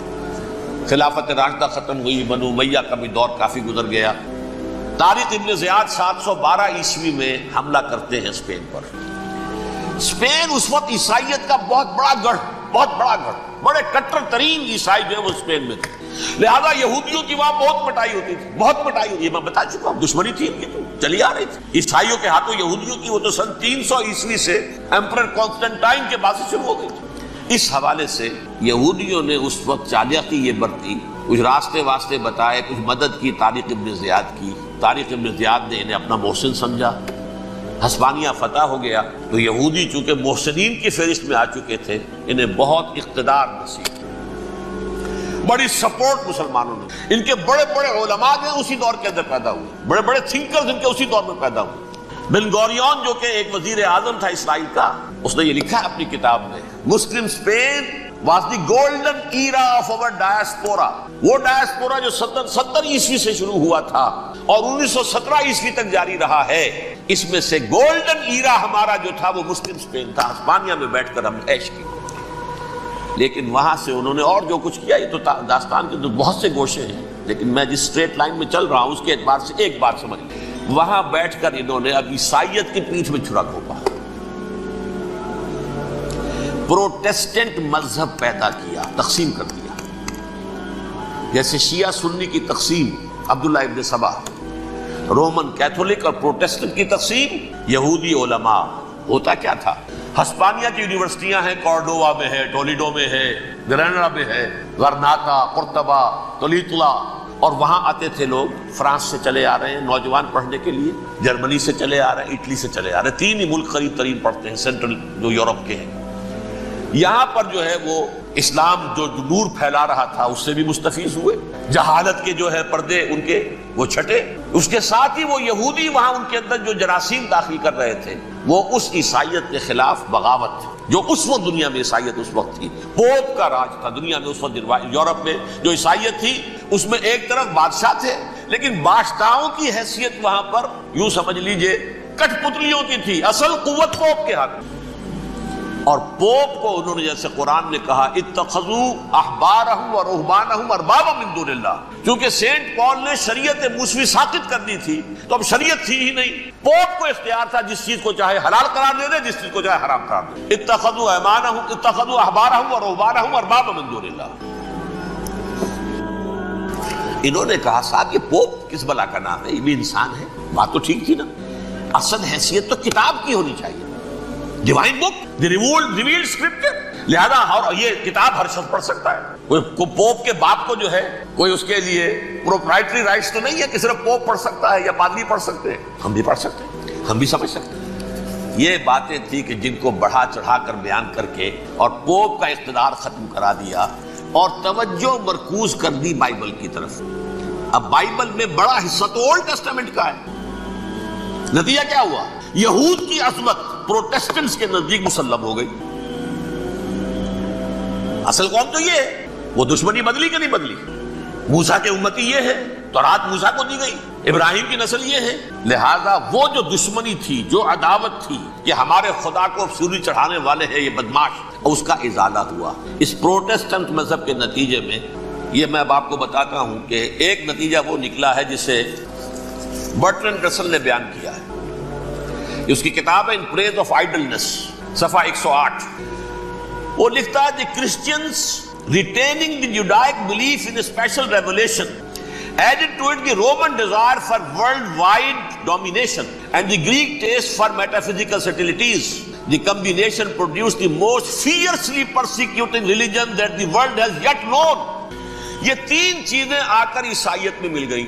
خلافت راشدہ ختم ہوئی، بنو امیہ کا بھی دور کافی گزر گیا۔ طارق ابن زیاد 712 عیسوی میں حملہ کرتے ہیں اسپین پر۔ اسپین اس وقت عیسائیت کا بہت بڑا گڑھ، بڑے کٹر ترین عیسائی جو ہے وہ اسپین میں تھے، لہذا یہودیوں کی وہاں بہت پٹائی ہوتی تھی، بہت پٹائی ہوتی، یہ میں بتا چکا ہوں، دشمنی تھی ان کی تو چلی آ رہی تھی عیسائیوں کے ہاتھوں یہودیوں کی، وہ تو سن 300 عیسوی سے ایمپرر کانسٹنٹائن کے بعد سے شروع ہو گئی تھی۔ اس حوالے سے یہودیوں نے اس وقت چالاکی یہ برتی، کچھ راستے واسطے بتائے، کچھ مدد کی طارق ابن زیاد کی۔ طارق ابن زیاد نے انہیں اپنا محسن سمجھا، ہسپانیہ فتح ہو گیا تو یہودی چونکہ محسنین کی فہرست میں آ چکے تھے، انہیں بہت اقتدار نصیب، بڑی سپورٹ مسلمانوں نے، ان کے بڑے بڑے علماء جو اسی دور کے اندر پیدا ہوئے، بڑے بڑے تھنکرز ان کے اسی دور میں پیدا ہوئے۔ بن گوریون جو کہ ایک وزیر اعظم تھا اسرائیل کا، اس نے یہ لکھا ہے اپنی کتاب میں، مسلم Spain was the golden era of our diaspora۔ وہ ڈائسپورا جو 70 عیسوی سے شروع ہوا تھا اور 1917 عیسوی تک جاری رہا ہے، اس میں سے گولڈن ایرا ہمارا جو تھا وہ مسلم اسپین تھا، ہسپانیہ میں بیٹھ کر ہم عیش کی۔ لیکن وہاں سے انہوں نے اور جو کچھ کیا، یہ تو داستان کے تو بہت سے گوشے ہیں، لیکن میں جس اسٹریٹ لائن میں چل رہا ہوں اس کے اعتبار سے ایک بات سمجھ لیں، وہاں بیٹھ کر انہوں نے اب عیسائیت کی پیٹھ میں چھرا گھونپا، پروٹیسٹنٹ مذہب پیدا کیا، تقسیم کر دیا، جیسے شیعہ سنی کی تقسیم عبداللہ ابن سبا، رومن کیتھولک اور پروٹیسٹنٹ کی تقسیم یہودی علماء۔ ہوتا کیا تھا، ہسپانیہ کی یونیورسٹیاں ہیں، کارڈووا میں ہے، ٹولیڈو میں ہے، گریناڈا میں ہے، غرناطہ، قرطبہ، تولیتلا، اور وہاں آتے تھے لوگ، فرانس سے چلے آ رہے ہیں نوجوان پڑھنے کے لیے، جرمنی سے چلے آ رہے ہیں، اٹلی سے چلے آ رہے ہیں، 3 ہی ملک قریب ترین پڑھتے ہیں سینٹرل جو یورپ کے ہیں۔ یہاں پر جو ہے وہ اسلام جو نور پھیلا رہا تھا اس سے بھی مستفیض ہوئے، جہالت کے جو ہے پردے ان کے وہ چھٹے، اس کے ساتھ ہی وہ یہودی وہاں ان کے اندر جو جراثیم داخل کر رہے تھے وہ اس عیسائیت کے خلاف بغاوت جو اس وقت دنیا میں عیسائیت اس وقت تھی، پوپ کا راج تھا دنیا میں اس وقت، یورپ میں جو عیسائیت تھی اس میں ایک طرف بادشاہ تھے لیکن بادشاہوں کی حیثیت وہاں پر یوں سمجھ لیجئے کٹ پتلیوں کی تھی، اصل قوت پوپ کے ہاتھ میں۔ اور پوپ کو انہوں نے جیسے قرآن نے کہا اتخذوا احبارهم ورهبانهم اربابا من دون اللہ، کیونکہ سینٹ پال نے شریعت موسوی ساقط کر دی تھی تو اب شریعت تھی ہی نہیں، پوپ کو اختیار تھا جس چیز کو چاہے حلال قرار دے دے، جس چیز کو چاہے حرام قرار دے۔ اتخذوا احبارهم ورهبانهم اربابا من دون اللہ۔ انہوں نے کہا صاحب یہ پوپ کس بلا کا نام ہے، یہ بھی انسان ہے، بات تو ٹھیک تھی نا، اصل حیثیت تو کتاب کی ہونی چاہیے، ڈیوائن بک، دی ریویلڈ اسکرپچر، لہذا اور یہ کتاب ہر شخص پڑھ سکتا ہے، کوئی پوپ کے باپ کو جو ہے کوئی اس کے لیے پروپرائٹری رائٹس تو نہیں ہے کہ صرف پوپ پڑھ سکتا ہے یا پادری پڑھ سکتے ہیں، ہم بھی پڑھ سکتے ہیں، ہم بھی سمجھ سکتے ہیں۔ یہ باتیں تھی کہ جن کو بڑھا چڑھا کر بیان کر کے اور پوپ کا اقتدار ختم کرا دیا، اور توجہ مرکوز کر دی بائبل کی طرف۔ اب بائبل میں بڑا حصہ تو اولڈ ٹیسٹامنٹ کا ہے۔ نتیجہ کیا ہوا؟ یہود کی عظمت پروٹیسٹنٹس کے نزدیک مسلم ہو گئی۔ اصل قوم تو یہ ہے، وہ دشمنی بدلی کہ نہیں بدلی؟ موسیٰ کے امتی یہ ہے، تورات موسیٰ کو دی گئی، ابراہیم کی نسل یہ ہے۔ لہذا وہ جو دشمنی تھی، جو عداوت تھی کہ ہمارے خدا کو سولی چڑھانے والے ہیں یہ بدماش، اس کا ازالہ ہوا۔ اس پروٹیسٹنٹ مذہب کے نتیجے میں یہ میں اب آپ کو بتاتا ہوں کہ ایک نتیجہ وہ نکلا ہے جسے برٹرنڈ رسل نے بیان کیا ہے۔ اس کی کتاب ہے ان پریز آف آئیڈلنس، صفحہ 108۔ وہ لکھتا ہے کہ Christians retaining the Judaic belief in a special revelation added to it the Roman desire for worldwide domination and the Greek taste for metaphysical subtleties. The combination produced the most fiercely persecuting religion that the world has yet known. یہ تین چیزیں آ کر عیسائیت میں مل گئی۔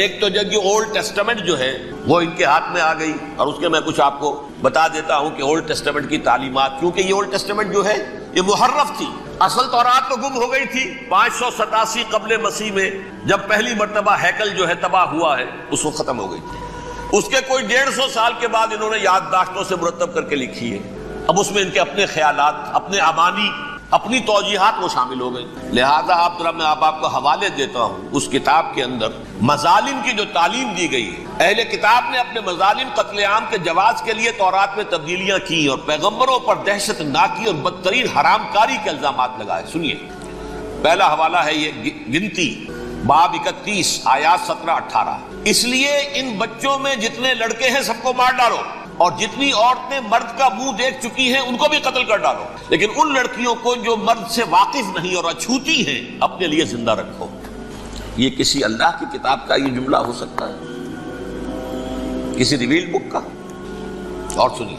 ایک تو جب یہ اولڈ ٹیسٹمنٹ جو ہے وہ ان کے ہاتھ میں آ گئی، اور اس کے میں کچھ آپ کو بتا دیتا ہوں کہ اولڈ ٹیسٹمنٹ کی تعلیمات، کیونکہ یہ اولڈ ٹیسٹمنٹ جو ہے یہ محرف تھی۔ اصل تورات تو گم ہو گئی تھی 587 قبل مسیح میں، جب پہلی مرتبہ ہیکل جو ہے تباہ ہوا ہے، اس وقت ختم ہو گئی تھی۔ اس کے کوئی 150 سال کے بعد انہوں نے یادداشتوں سے مرتب کر کے لکھی ہے۔ اب اس میں ان کے اپنے خیالات، اپنے امانی، اپنی توجیحات وہ شامل ہو گئی۔ لہذا میں آپ کو حوالے دیتا ہوں اس کتاب کے اندر مظالم کی جو تعلیم دی گئی ہے۔ اہل کتاب نے اپنے مظالم قتل عام کے جواز کے لیے تورات میں تبدیلیاں کی اور پیغمبروں پر دہشت ناکی اور بدترین حرام کاری کے الزامات لگائے۔ سنیے، پہلا حوالہ ہے یہ گنتی باب 31 آیات 17-18۔ اس لیے ان بچوں میں جتنے لڑکے ہیں سب کو مار ڈالو، اور جتنی عورتیں مرد کا منہ دیکھ چکی ہیں ان کو بھی قتل کر ڈالو، لیکن ان لڑکیوں کو جو مرد سے واقف نہیں اور اچھوتی ہیں اپنے لیے زندہ رکھو۔ یہ کسی اللہ کی کتاب کا یہ جملہ ہو سکتا ہے؟ کسی ریویل بک کا؟ اور سنیے،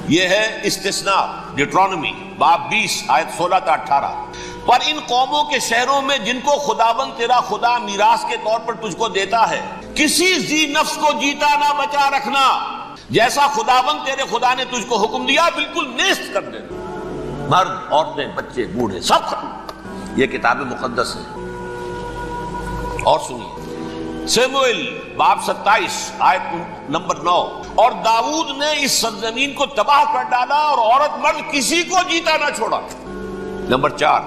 یہ ہے استثناء ڈیوٹرانومی باب 20 آیت 16-18۔ پر ان قوموں کے شہروں میں جن کو خداوند تیرا خدا میراث کے طور پر تجھ کو دیتا ہے، کسی ذی نفس کو جیتا نہ بچا رکھنا، جیسا خداوند تیرے خدا نے تجھ کو حکم دیا بالکل نیست کر دینا۔ مرد، عورتیں، بچے، بوڑھے سب ختم۔ یہ کتاب مقدس ہے۔ اور سنیے، سیموئیل باب 27 آیت نمبر 9۔ اور داؤد نے اس سرزمین کو تباہ کر ڈالا اور عورت مرد کسی کو جیتا نہ چھوڑا۔ نمبر 4،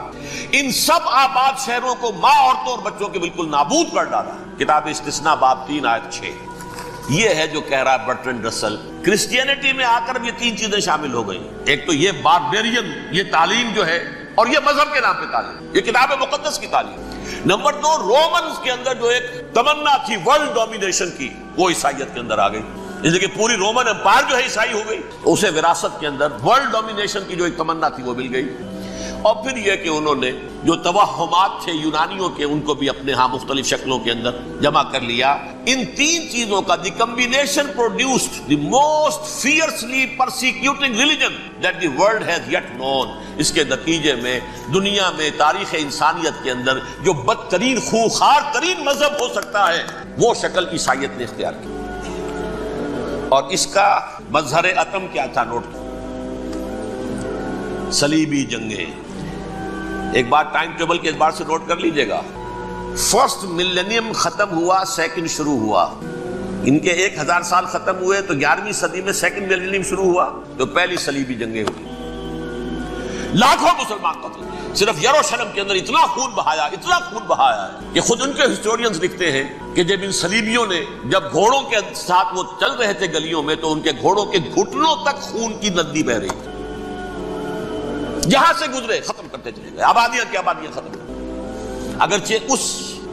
ان سب آباد شہروں کو ماں، عورتوں اور بچوں کے بالکل نابود کر ڈالا۔ کتاب استثناء باب 3 آیت 6۔ یہ ہے جو کہہ رہا ہے برٹرنڈ رسل، کرسچینٹی میں آ کر یہ تین چیزیں شامل ہو گئی۔ ایک تو یہ باربیرین، یہ تعلیم جو ہے، اور یہ مذہب کے نام پہ تعلیم، یہ کتاب مقدس کی تعلیم۔ نمبر 2، رومنز کے اندر جو ایک تمنا تھی ورلڈ ڈومینیشن کی، وہ عیسائیت کے اندر آ گئی، اس لیے کہ پوری رومن امپائر جو ہے عیسائی ہو گئی، اسے وراثت کے اندر ورلڈ ڈومینیشن کی جو ایک تمنا تھی وہ مل گئی۔ اور پھر یہ کہ انہوں نے جو توہمات تھے یونانیوں کے، ان کو بھی اپنے ہاں مختلف شکلوں کے اندر جمع کر لیا۔ ان تین چیزوں کا the combination produced the most fiercely persecuting religion that the world has yet known. اس کے نتیجے میں دنیا میں تاریخ انسانیت کے اندر جو بدترین خونخوار ترین مذہب ہو سکتا ہے وہ شکل عیسائیت نے اختیار کی۔ اور اس کا مظہر عتم کیا تھا؟ نوٹ کریں، صلیبی جنگیں۔ ایک بات ٹائم ٹیبل کے اعتبار سے نوٹ کر لیجئے گا، فرسٹ ملینیم ختم ہوا، سیکنڈ شروع ہوا۔ ان کے 1000 سال ختم ہوئے تو 11ویں صدی میں سیکنڈ ملینیم شروع ہوا، تو پہلی صلیبی جنگیں ہوئی۔ لاکھوں مسلمان قتل، صرف یروشلم کے اندر اتنا خون بہایا ہے کہ خود ان کے ہسٹورینز لکھتے ہیں کہ جب ان صلیبیوں نے جب گھوڑوں کے ساتھ وہ چل رہے تھے گلیوں میں، تو ان کے گھوڑوں کے گھٹنوں تک خون کی ندی بہ رہی تھی۔ جہاں سے گزرے ختم کرتے چلے گئے، آبادیاں کی آبادیاں ختم کر گئے۔ اگرچہ اس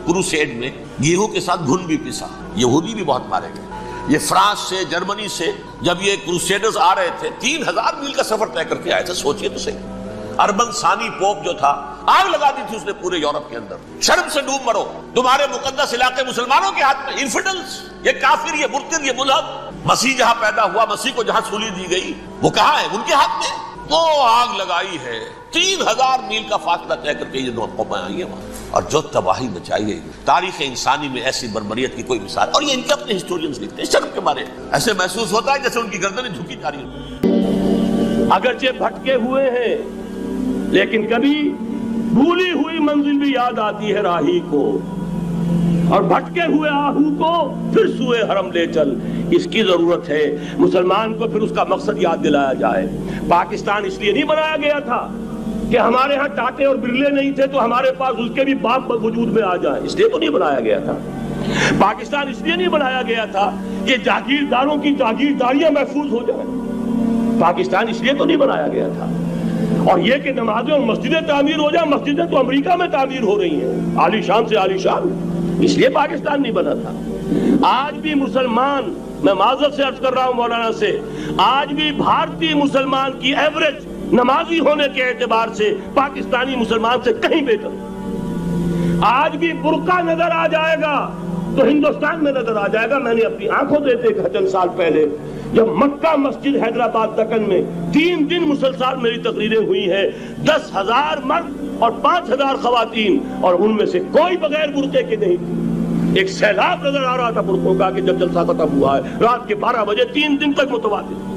کروسیڈ میں گیہوں کے ساتھ گھن بھی پسا، یہودی بھی بہت مارے گئے۔ یہ فرانس سے، جرمنی سے جب یہ کروسیڈرز آ رہے تھے، 3000 میل کا سفر طے کر کے آئے تھے۔ سوچئے تو صحیح، اربن ثانی پوپ جو تھا، آگ لگا دی تھی اس نے پورے یورپ کے اندر۔ شرم سے ڈوب مرو، تمہارے مقدس علاقے مسلمانوں کے ہاتھ میں، انفیڈلز، یہ کافر، یہ مرتد، یہ ملحد۔ مسیح جہاں پیدا ہوا، مسیح کو جہاں سولی دی گئی، وہ کہاں ہے؟ ان کے ہاتھ میں۔ وہ آگ لگائی ہے، 3000 میل کا فاصلہ طے کر کے یہ دو قومیں آئی ہیں وہاں، اور جو تباہی مچائی ہے۔ تاریخ انسانی میں ایسی بربریت کی کوئی مثال، اور یہ ان کے اپنے ہسٹورینز لکھتے ہیں شرم کے بارے۔ ایسے محسوس ہوتا ہے جیسے ان کی گردنیں جھکی جا رہی ہیں۔ اگرچہ بھٹکے ہوئے ہیں لیکن کبھی بھولی ہوئی منزل بھی یاد آتی ہے راہی کو، اور بھٹکے ہوئے آہو کو پھر سوئے حرم لے چل۔ اس کی ضرورت ہے مسلمان کو پھر اس کا مقصد یاد دلایا جائے۔ پاکستان اس لیے نہیں بنایا گیا تھا کہ ہمارے ہاں ٹاٹے اور برلے نہیں تھے تو ہمارے پاس اس کے بھی باپ وجود میں آ جائیں، اس لیے تو نہیں بنایا گیا تھا۔ پاکستان اس لیے نہیں بنایا گیا تھا کہ جاگیرداروں کی جاگیرداریاں محفوظ ہو جائیں، پاکستان اس لیے تو نہیں بنایا گیا تھا۔ اور یہ کہ نمازیں اور مسجدیں تعمیر ہو جائیں، مسجدیں تو امریکہ میں تعمیر ہو رہی ہیں، عالی شان سے عالی شان، اس لیے پاکستان نہیں بنا تھا۔ آج بھی مسلمان، میں معذرت سے عرض کر رہا ہوں مولانا سے، آج بھی بھارتی مسلمان کی ایوریج نمازی ہونے کے اعتبار سے پاکستانی مسلمان سے کہیں بہتر۔ آج بھی برقع نظر آ جائے گا تو ہندوستان میں نظر آ جائے گا۔ میں نے اپنی آنکھوں دیکھے چند سال پہلے جب مکہ مسجد حیدرآباد دکن میں 3 دن مسلسل میری تقریریں ہوئی ہیں، 10,000 مرد اور 5,000 خواتین، اور ان میں سے کوئی بغیر برقعے کے نہیں تھی۔ ایک سیلاب نظر آ رہا تھا برقعوں کا کہ جب جلسہ ختم ہوا ہے رات کے 12 بجے 3 دن تک متواتر۔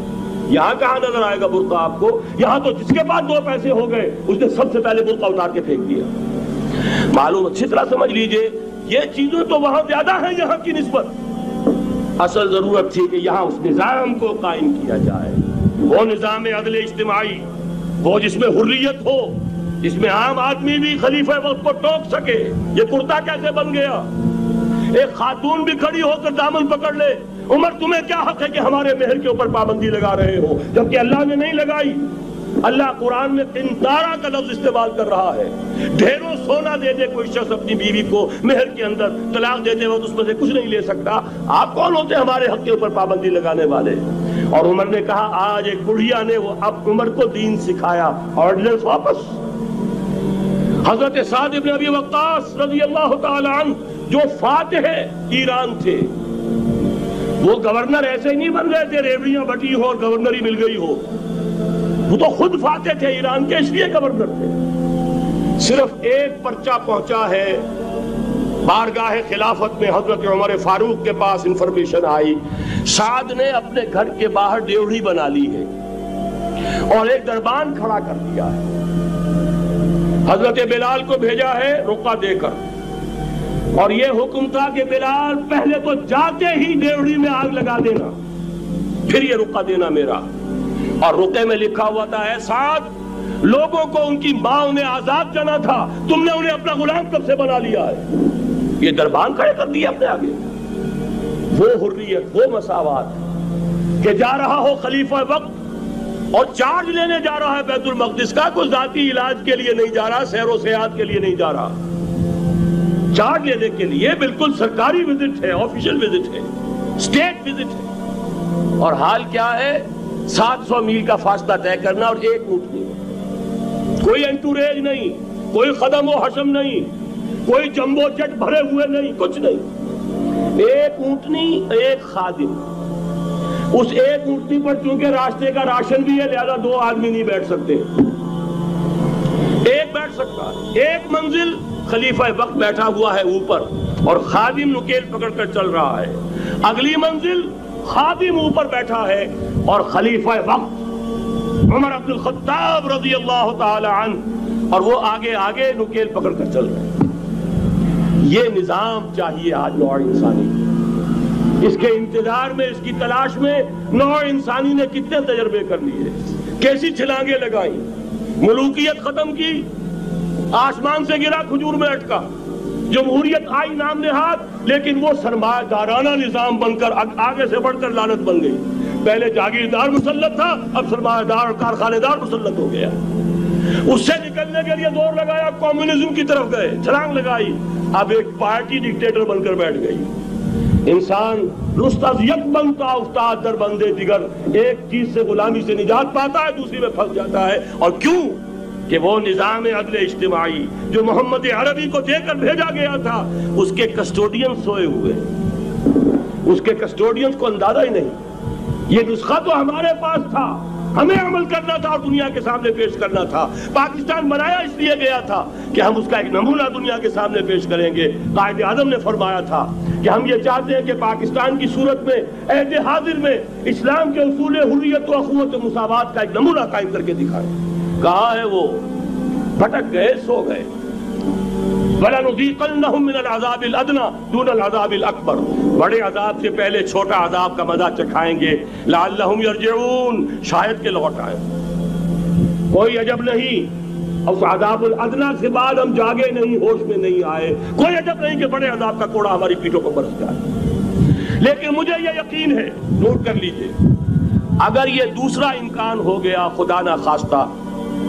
یہاں کہاں نظر آئے گا برقع آپ کو؟ یہاں تو جس کے پاس 2 پیسے ہو گئے اس نے سب سے پہلے برقع اتار کے پھینک دیا۔ معلوم اچھی طرح سمجھ لیجئے، یہ چیزیں تو وہاں زیادہ ہیں یہاں کی نسبت۔ اصل ضرورت تھی کہ یہاں اس نظام کو قائم کیا جائے، وہ نظام عدل اجتماعی، وہ جس میں حریت ہو، جس میں عام آدمی بھی خلیفہ وقت کو ٹوک سکے۔ یہ کرتا کیسے بن گیا؟ ایک خاتون بھی کھڑی ہو کر دامن پکڑ لے، عمر تمہیں کیا حق ہے کہ ہمارے مہر کے اوپر پابندی لگا رہے ہو، جبکہ اللہ نے نہیں لگائی۔ اللہ قرآن میں قنطارہ کا لفظ استعمال کر رہا ہے۔ ڈھیروں سونا دے دے کوئی شخص اپنی بیوی کو مہر کے اندر، طلاق دیتے وقت اس میں سے کچھ نہیں لے سکتا، آپ کون ہوتے ہمارے حق کے اوپر پابندی لگانے والے؟ اور عمر نے کہا آج ایک بڑھیا نے وہ اب عمر کو دین سکھایا، آرڈیننس واپس۔ حضرت سعد بن ابی وقاص رضی اللہ تعالی عنہ جو فاتح ایران تھے، وہ گورنر ایسے ہی نہیں بن گئے تھے ریوڑیاں بٹی ہو اور گورنری مل گئی ہو، وہ تو خود فاتح تھے ایران کے، اس لیے گورنر تھے۔ صرف ایک پرچہ پہنچا ہے بارگاہ خلافت میں، حضرت عمر فاروق کے پاس انفارمیشن آئی سعد نے اپنے گھر کے باہر ڈیوڑی بنا لی ہے اور ایک دربان کھڑا کر دیا ہے، حضرت بلال کو بھیجا ہے رقعہ دے کر، اور یہ حکم تھا کہ بلال پہلے تو جاتے ہی ڈیوڑی میں آگ لگا دینا، پھر یہ رقعہ دینا میرا۔ اور رقعے میں لکھا ہوا تھا اے سعد، لوگوں کو ان کی ماں نے آزاد جانا تھا، تم نے انہیں اپنا غلام کب سے بنا لیا ہے؟ یہ دربان کھڑے کر دیا اپنے آگے۔ وہ حریت، وہ مساوات کہ جا رہا ہو خلیفہ وقت اور چارج لینے جا رہا ہے بیت المقدس کا، کوئی ذاتی علاج کے لیے نہیں جا رہا، سیر و سیاحت کے لیے نہیں جا رہا، چارج لینے کے لیے بالکل سرکاری وزٹ ہے، آفیشل وزٹ ہے، اسٹیٹ وزٹ ہے۔ اور حال کیا ہے؟ 700 میل کا فاصلہ طے کرنا اور ایک اونٹ نہیں، کوئی انٹوریج نہیں، کوئی قدم و حشم نہیں، کوئی جمبو جٹ بھرے ہوئے نہیں، کچھ نہیں، ایک اونٹنی ایک خادم۔ اس ایک اونٹنی پر چونکہ راستے کا راشن بھی ہے لہذا 2 آدمی نہیں بیٹھ سکتے، ایک بیٹھ سکتا، ایک منزل خلیفہ وقت بیٹھا ہوا ہے اوپر اور خادم نکیل پکڑ کر چل رہا ہے، اگلی منزل خادم اوپر بیٹھا ہے اور خلیفہ وقت عمر بن الخطاب رضی اللہ تعالی عنہ اور وہ آگے آگے نکیل پکڑ کر چل رہے ہیں۔ یہ نظام چاہیے آج نوع انسانی، اس کے انتظار میں، اس کی تلاش میں نوع انسانی نے کتنے تجربے کر لیے، کیسی چھلانگیں لگائیں، ملوکیت ختم کی، آسمان سے گرا کھجور میں اٹکا، جمہوریت آئی نام نہاد، لیکن وہ سرمایہ دارانہ نظام بن کر آگے سے بڑھ کر لعنت بن گئی۔ پہلے جاگیردار مسلط تھا، اب سرمایہ دار اور کارخانے دار مسلط ہو گیا۔ اس سے نکلنے کے لیے دور لگایا، کمیونزم کی طرف گئے، چھلانگ لگائی، اب ایک پارٹی ڈکٹیٹر بن کر بیٹھ گئی۔ انسان رست از یک بنتا افتاد در بندے دیگر، ایک چیز سے غلامی سے نجات پاتا ہے دوسری میں پھنس جاتا ہے۔ اور کیوں؟ کہ وہ نظام عدل اجتماعی جو محمد عربی کو دے کر بھیجا گیا تھا، اس کے کسٹوڈین سوئے ہوئے، اس کے کسٹوڈینز کو اندازہ ہی نہیں۔ یہ نسخہ تو ہمارے پاس تھا، ہمیں عمل کرنا تھا اور دنیا کے سامنے پیش کرنا تھا۔ پاکستان بنایا اس لیے گیا تھا کہ ہم اس کا ایک نمونہ دنیا کے سامنے پیش کریں گے۔ قائد اعظم نے فرمایا تھا کہ ہم یہ چاہتے ہیں کہ پاکستان کی صورت میں عہد حاضر میں اسلام کے اصول حریت و اخوت و مساوات کا ایک نمونہ قائم کر کے دکھائیں۔ کہاں ہے وہ؟ بھٹک گئے، سو گئے۔ وَلَنُذِيقَنَّهُم مِّنَ الْعَذَابِ الْأَدْنَىٰ دُونَ الْعَذَابِ الْأَكْبَرِ، بڑے عذاب سے پہلے چھوٹا عذاب کا مزہ چکھائیں گے۔ لَعَلَّهُمْ يَرْجِعُونَ، شاید کہ لوٹ آئیں۔ کوئی عجب نہیں اس عذاب الادنیٰ کے بعد ہم جاگے نہیں، ہوش میں نہیں آئے، کوئی عجب نہیں کہ بڑے عذاب کا کوڑا ہماری پیٹھوں پر برس جائے۔ لیکن مجھے یہ یقین ہے، نوٹ کر لیجئے، اگر یہ دوسرا امکان ہو گیا، خدا نہ خواستہ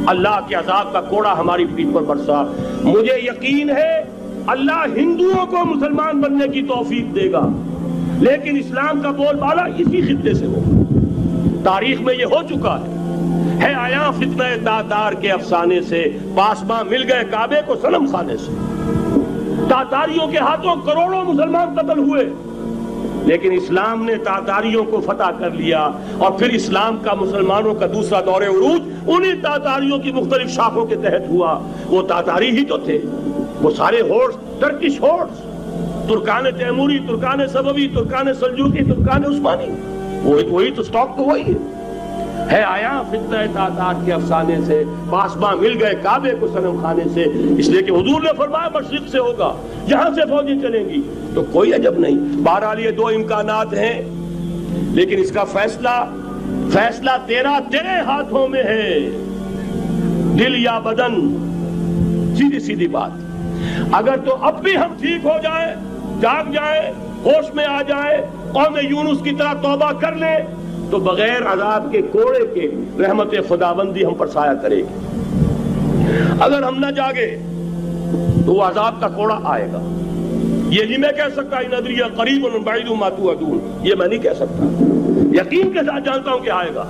اللہ کے عذاب کا کوڑا ہماری پیٹھ پر برسا، مجھے یقین ہے اللہ ہندوؤں کو مسلمان بننے کی توفیق دے گا، لیکن اسلام کا بول بالا اسی خطے سے ہوگا۔ تاریخ میں یہ ہو چکا ہے آیا فتنہ تاتار کے افسانے سے، پاسباں مل گئے کعبے کو صنم خانے سے۔ تاتاریوں کے ہاتھوں کروڑوں مسلمان قتل ہوئے، لیکن اسلام نے تاتاریوں کو فتح کر لیا، اور پھر اسلام کا مسلمانوں کا دوسرا دور عروج انہی تاتاریوں کی مختلف شاخوں کے تحت ہوا۔ وہ تاتاری ہی تو تھے، وہ سارے ہورس، ٹرکش ہورس، ترکان تیموری، ترکان سبوی، ترکان سلجوقی، ترکان عثمانی، وہی تو سٹاک تو وہی ہے آیا فتنہ تاتار کے افسانے سے، پاسباں مل گئے کعبے کو صنم خانے سے، اس لیے کہ حضور نے فرمایا مشرق سے ہوگا، یہاں سے فوجیں چلیں گی، تو کوئی عجب نہیں۔ بہرحال یہ دو امکانات ہیں، لیکن اس کا فیصلہ تیرے ہاتھوں میں ہے، دل یا بدن، سیدھی سیدھی بات۔ اگر تو اب بھی ہم ٹھیک ہو جائیں، جاگ جائیں، ہوش میں آ جائیں، قوم یونس کی طرح توبہ کر لیں، تو بغیر عذاب کے کوڑے کے رحمت خداوندی ہم پر سایہ کرے گی۔ اگر ہم نہ جاگے تو وہ عذاب کا کوڑا آئے گا۔ یہ نہیں میں کہہ سکتا ان ادری قریب بعید ما توعدون، یہ میں نہیں کہہ سکتا، یقین کے ساتھ جانتا ہوں کہ آئے گا،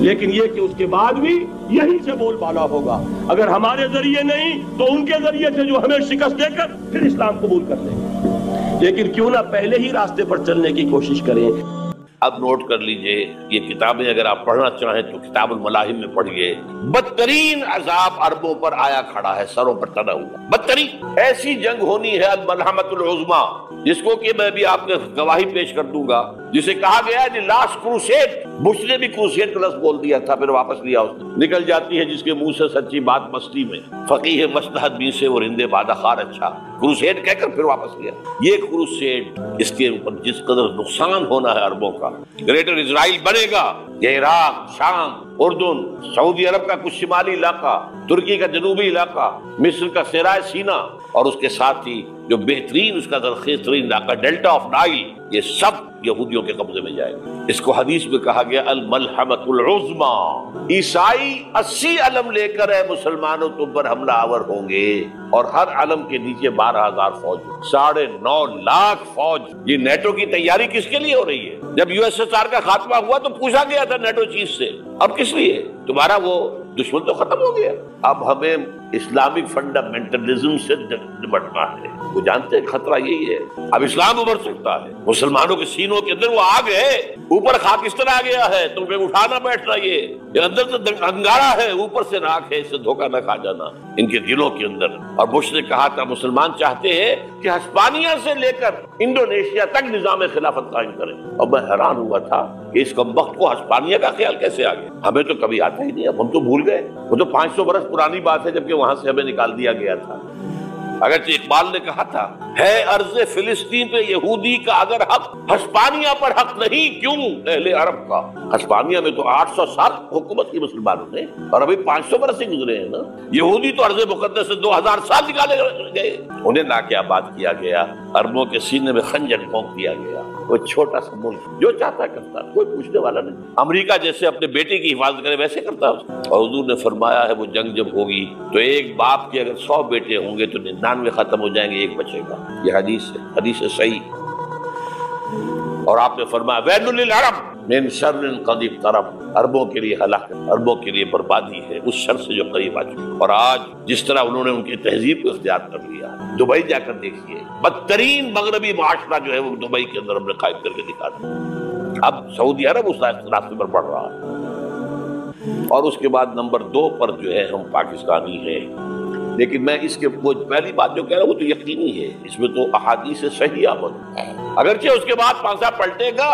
لیکن یہ کہ اس کے بعد بھی یہیں سے بول بالا ہوگا، اگر ہمارے ذریعے نہیں تو ان کے ذریعے سے، جو ہمیں شکست دے کر پھر اسلام قبول کر لیں گے۔ لیکن کیوں نہ پہلے ہی راستے پر چلنے کی کوشش کریں۔ اب نوٹ کر لیجئے، یہ کتابیں اگر آپ پڑھنا چاہیں تو کتاب الملاحم میں پڑھیے، بدترین عذاب عربوں پر آیا کھڑا ہے، سروں پر ٹنا ہوا، بدترین ایسی جنگ ہونی ہے الملحمۃ العظمیٰ، جس کو کہ میں بھی آپ نے گواہی پیش کر دوں گا، جسے کہا گیا ہے لاسٹ کروسیڈ۔ بش نے بھی کروسیڈ کا لفظ بول دیا تھا، پھر واپس لیا اس نے۔ نکل جاتی ہے جس کے منہ سے سچی بات مستی میں، فقیہ مصلحت بھی سے اور ہندے بادہ خار اچھا، کروسیڈ کہہ کر پھر واپس لیا۔ یہ کروسیڈ، اس کے اوپر جس قدر نقصان ہونا ہے عربوں کا، گریٹر اسرائیل بنے گا، یہ عراق، شام، اردن، سعودی عرب کا کچھ شمالی علاقہ، ترکی کا جنوبی علاقہ، مصر کا صحرائے سینا، اور اس کے ساتھ ہی جو بہترین اس کا زرخیز ترین علاقہ ڈیلٹا آف نائل، یہ سب یہودیوں کے قبضے میں جائے گا۔ اس کو حدیث میں کہا گیا الملحمۃ العظمیٰ۔ عیسائی 80 علم لے کر اے مسلمانوں تم پر حملہ آور ہوں گے، اور ہر علم کے نیچے 12,000 فوج، 9.5 لاکھ فوج۔ یہ نیٹو کی تیاری کس کے لیے ہو رہی ہے؟ جب یو ایس ایس آر کا خاتمہ ہوا تو پوچھا گیا تھا نیٹو چیف سے، اب کس لیے؟ تمہارا وہ دشمن تو ختم ہو گیا، اب ہمیں اسلامک فنڈامنٹلزم سے نمٹنا ہے۔ وہ جانتے ہیں خطرہ یہی ہے، اب اسلام ابھر سکتا ہے، مسلمانوں کے سینوں کے اندر وہ آگ ہے، اوپر خاکستر آ گیا ہے، تمہیں اٹھانا بیٹھنا، یہ اندر سے انگارہ ہے، اوپر سے راکھ ہے، اس سے دھوکہ نہ کھا جانا ان کے دلوں کے اندر۔ اور بش نے کہا تھا مسلمان چاہتے ہیں کہ ہسپانیہ سے لے کر انڈونیشیا تک نظام خلافت قائم کریں، اور میں حیران ہوا تھا کہ اس کمبخت کو ہسپانیہ کا خیال کیسے آ گیا، ہمیں تو کبھی آتا ہی نہیں، اب ہم تو بھول گئے، وہ تو 500 برس پرانی بات ہے، جبکہ وہاں سے ہمیں نکال دیا گیا تھا۔ اگرچہ اقبال نے کہا تھا ہے ارض فلسطین پہ یہودی کا اگر حق، ہسپانیہ پر حق نہیں کیوں اہل عرب کا؟ ہسپانیہ میں تو 800 سال حکومت کی مسلمانوں نے، اور ابھی 500 برس ہی گزرے ہیں نا۔ یہودی تو ارض مقدس سے 2000 سال نکالے گئے، انہیں لا کے آباد کیا گیا، عربوں کے سینے میں خنجر پھونک دیا گیا۔ وہ چھوٹا سا ملک جو چاہتا کرتا، کوئی پوچھنے والا نہیں۔ امریکہ جیسے اپنے بیٹے کی حفاظت کرے ویسے کرتا ہے، اور حضور نے فرمایا ہے وہ جنگ جب ہوگی تو ایک باپ کے اگر 100 بیٹے ہوں گے تو 99 ختم ہو جائیں گے، ایک بچے گا۔ یہ حدیث ہے صحیح۔ اور آپ نے فرمایا ویل للعرب من شر قد اقترب، عربوں کے لیے ہلاکت، عربوں کے لیے بربادی ہے اس شر سے جو قریب آ چکی۔ اور آج جس طرح انہوں نے ان کی تہذیب کو اختیار کر لیا، دبئی جا کر دیکھیے، بدترین مغربی معاشرہ جو ہے وہ دبئی کے اندر ہم نے قائم کر کے دکھا دیا۔ اب سعودی عرب اس راستے پر بڑھ رہا ہے، اور اس کے بعد نمبر 2 پر جو ہے ہم پاکستانی ہیں۔ لیکن میں اس کے وہ پہلی بات جو کہہ رہا ہوں وہ تو یقینی ہے، اس میں تو احادیث صحیحہ موجود ہے۔ اگرچہ اس کے بعد پانسا پلٹے گا،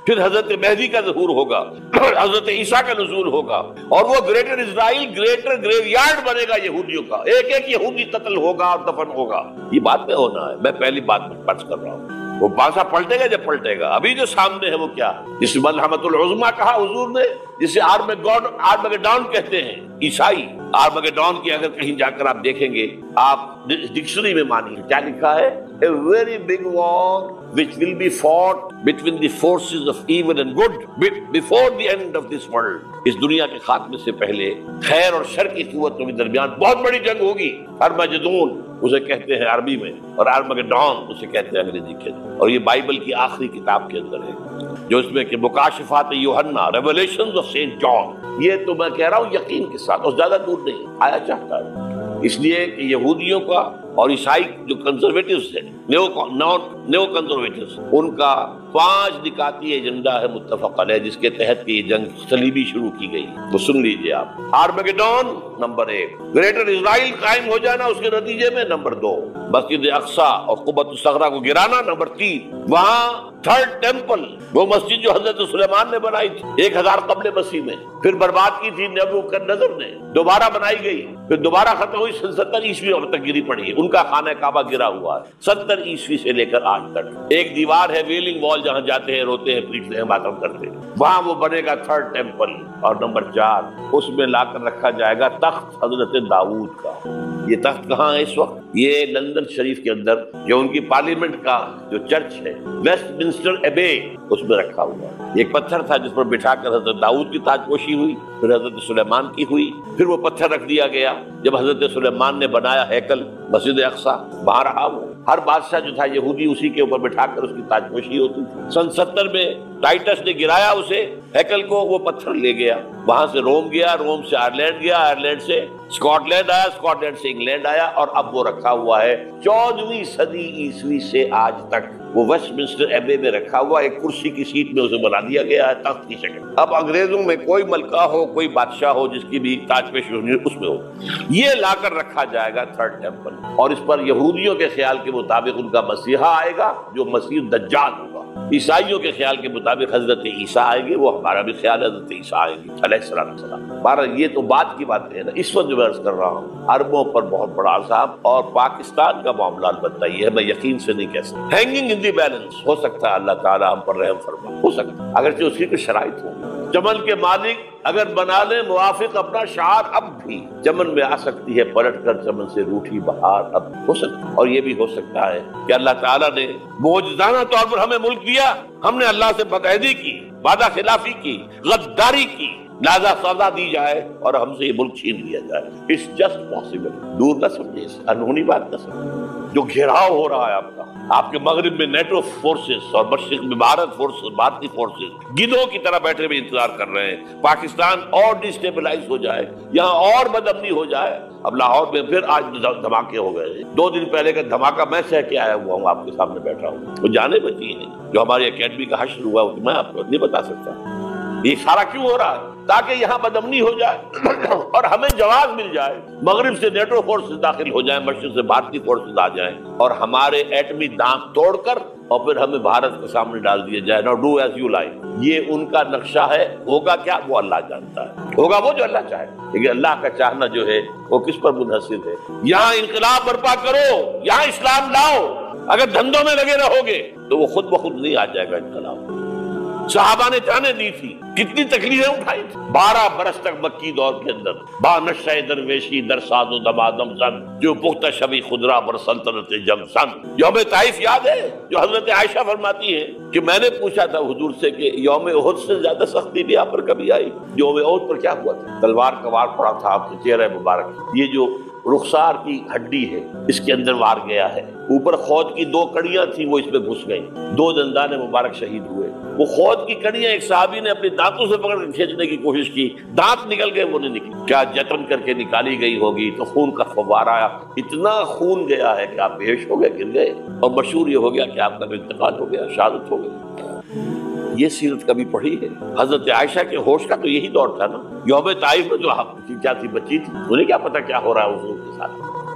پھر حضرت مہدی کا ظہور ہوگا، حضرت عیسیٰ کا نزول ہوگا، اور وہ گریٹر اسرائیل گریٹر گریو یارڈ بنے گا یہودیوں کا، ایک ایک یہودی قتل ہوگا اور دفن ہوگا۔ یہ بات میں ہونا ہے، میں پہلی بات میں فرض کر رہا ہوں۔ وہ پانسا پلٹے گا جب پلٹے گا، ابھی جو سامنے ہے وہ کیا، جس ملحمۃ العظمیٰ کہا حضور نے، جسے آرمگیڈون کہتے ہیں عیسائی۔ آرمگیڈون کی اگر کہیں جا کر آپ دیکھیں گے، آپ ڈکشنری میں مانیے کیا لکھا ہے، a very big war which will be fought between the forces of evil and good before the end of this world۔ اس دنیا کے خاتمے سے پہلے خیر اور شر کی قوتوں کے درمیان بہت بڑی جنگ ہوگی۔ ارمجدون اسے کہتے ہیں عربی میں، اور آرمگیڈون اسے کہتے ہیں انگریزی کے، اور یہ بائبل کی آخری کتاب کے اندر ہے، جو اس میں کہ مکاشفات یوحنا، ریولیشنز آف سینٹ جان۔ یہ تو میں کہہ رہا ہوں یقین کے ساتھ، اور زیادہ دور نہیں آیا چاہتا ہے، اس لیے کہ یہودیوں کا اور عیسائی جو کنزرویٹیوز ہیں، نیو کنزرویٹیوز، ان کا 5 نکاتی ایجنڈا ہے متفق علیہ، جس کے تحت یہ جنگ صلیبی شروع کی گئی۔ وہ سن لیجئے آپ، آرمگیڈون نمبر 1، گریٹر اسرائیل قائم ہو جانا اس کے نتیجے میں نمبر 2، مسجد اقصیٰ اور قبۃ الصغریٰ کو گرانا نمبر 3، وہاں تھرڈ ٹیمپل، وہ مسجد جو حضرت سلیمان نے بنائی تھی 1000 قبل مسیح میں، پھر برباد کی تھی نبوکدنضر نے، دوبارہ بنائی گئی، پھر دوبارہ ختم ہوئی 70 عیسوی تک گری پڑی ہے، ان کا خانہ کعبہ گرا ہوا ہے 70 عیسوی سے لے کر آج تک۔ ایک دیوار ہے ویلنگ وال، جہاں جاتے ہیں، روتے ہیں، پیٹتے ہیں، ماتم کرتے ہیں، وہاں وہ بنے گا تھرڈ ٹیمپل۔ اور نمبر 4، اس میں لا کر رکھا جائے گا تخت حضرت داؤد کا۔ یہ تخت کہاں ہے اس وقت؟ یہ لندن شریف کے اندر، جو ان کی پارلیمنٹ کا جو چرچ ہے، ویسٹ منسٹر ایبے، اس میں رکھا ہوا ہے۔ ایک پتھر تھا جس پر بٹھا کر حضرت داؤد کی تاج پوشی ہوئی، پھر حضرت سلیمان کی ہوئی، پھر وہ پتھر رکھ دیا گیا جب حضرت سلیمان نے بنایا ہیکل مسجد اقصیٰ، وہاں رہا وہ۔ ہر بادشاہ جو تھا یہودی اسی کے اوپر بٹھا کر اس کی تاج پوشی ہوتی تھی۔ سن 70 میں ٹائٹس نے گرایا اسے، ہیکل کو، وہ پتھر لے گیا، وہاں سے روم گیا، روم سے آئرلینڈ گیا، آئرلینڈ سے اسکاٹ لینڈ آیا، اسکاٹ لینڈ سے انگلینڈ آیا، اور اب وہ رکھا ہوا ہے 14ویں صدی عیسوی سے آج تک۔ وہ ویسٹ منسٹر ایبے میں رکھا ہوا، ایک کرسی کی سیٹ میں اسے بنا دیا گیا ہے تخت کی شکل۔ اب انگریزوں میں کوئی ملکہ ہو، کوئی بادشاہ ہو جس کی بھی تاج پوشی ہونی اس میں ہو، یہ لا کر رکھا جائے گا تھرڈ ٹیمپل، اور اس پر یہودیوں کے خیال کے مطابق ان کا مسیحا آئے گا جو مسیح دجال ہوگا، عیسائیوں کے خیال کے مطابق حضرت عیسیٰ آئیں گے، وہ ہمارا بھی خیال ہے حضرت عیسیٰ آئیں گے علیہ السلام۔ بہرحال یہ تو بات کی باتیں ہیں نا، اس وقت جو میں عرض کر رہا ہوں عربوں پر بہت بڑا عذاب، اور پاکستان کا معاملہ البتہ یہ ہے، میں یقین سے نہیں کہہ سکتا، ہینگنگ ان دی بیلنس، ہو سکتا ہے اللہ تعالیٰ ہم پر رحم فرمائے، ہو سکتا ہے اگرچہ اس کی کوئی شرائط ہو۔ چمن کے مالک اگر بنا لیں موافق اپنا شعار، اب بھی چمن میں آ سکتی ہے پلٹ کر چمن سے روٹھی بہار، اب ہو سکتا ہے۔ اور یہ بھی ہو سکتا ہے کہ اللہ تعالیٰ نے معجزانہ طور پر ہمیں ملک دیا، ہم نے اللہ سے بدعہدی کی، وعدہ خلافی کی، غداری کی، لہذا سزا دی جائے اور ہم سے یہ ملک چھین لیا جائے۔ اٹس جسٹ پاسبل، دور نہ سمجھے، انہونی بات نہ سمجھے۔ جو گھیراؤ ہو رہا ہے آپ کے مغرب میں نیٹو فورسز اور مشرق میں بھارت فورسز، بھارتی فورسز گدھوں کی طرح بیٹھے ہوئے انتظار کر رہے ہیں پاکستان اور ڈسٹیبلائز ہو جائے، یہاں اور بدامنی ہو جائے۔ اب لاہور میں پھر آج دھماکے ہو گئے، 2 دن پہلے کا دھماکہ میں سہ کے آیا ہوا ہوں، آپ کے سامنے بیٹھا ہوں، وہ جانے بچی ہیں۔ جو ہماری اکیڈمی کا حشر ہوا وہ میں آپ کو نہیں بتا سکتا۔ یہ سارا کیوں ہو رہا ہے؟ تاکہ یہاں بدامنی ہو جائے اور ہمیں جواز مل جائے، مغرب سے نیٹو فورسز داخل ہو جائیں، مشرق سے بھارتی فورسز آ جائیں، اور ہمارے ایٹمی دانت توڑ کر اور پھر ہمیں بھارت کے سامنے ڈال دیا جائے۔ نو ڈو ایز یو لائک، یہ ان کا نقشہ ہے۔ ہوگا کیا وہ اللہ جانتا ہے، ہوگا وہ جو اللہ چاہے، لیکن اللہ کا چاہنا جو ہے وہ کس پر منحصر ہے؟ یہاں انقلاب برپا کرو، یہاں اسلام لاؤ، اگر دھندوں میں لگے رہو گے تو وہ خود بخود نہیں آ جائے گا انقلاب۔ صحابہ نے جانیں دی تھی، کتنی تکلیفیں اٹھائی تھی، 12 برس تک مکی دور کے اندر، با نشہ درویشی در ساز و دمادم زن، جو پختہ شبی خدرا بر سلطنت جنگ سن۔ یوم طائف یاد ہے جو حضرت عائشہ فرماتی ہے کہ میں نے پوچھا تھا حضور سے کہ یوم احد سے زیادہ سختی بھی آپ پر کبھی آئی؟ یوم احد پر کیا ہوا تھا؟ تلوار کا وار پڑا تھا آپ کے چہرہ مبارک، یہ جو رخسار کی ہڈی ہے اس کے اندر وار گیا ہے، اوپر خود کی 2 کڑیاں تھیں وہ اس میں گھس گئیں، 2 دندان مبارک شہید ہوئے۔ وہ خود کی کڑیاں ایک صحابی نے اپنے دانتوں سے پکڑ کر کھینچنے کی کوشش کی، دانت نکل گئے، وہ نہیں نکلی، کیا جتن کر کے نکالی گئی ہوگی تو خون کا فوارہ آیا، اتنا خون گیا ہے کہ آپ بے ہوش ہو گئے، گر گئے، اور مشہور یہ ہو گیا کہ آپ کا انتقال ہو گیا، شہادت ہو گئی۔ یہ سیرت کبھی پڑھی ہے؟ حضرت عائشہ کے ہوش کا تو یہی دور تھا نا، یوم طائف میں جو کیا تھی، بچی تھی، انہیں کیا پتا کیا ہو رہا ہے حضور کے ساتھ۔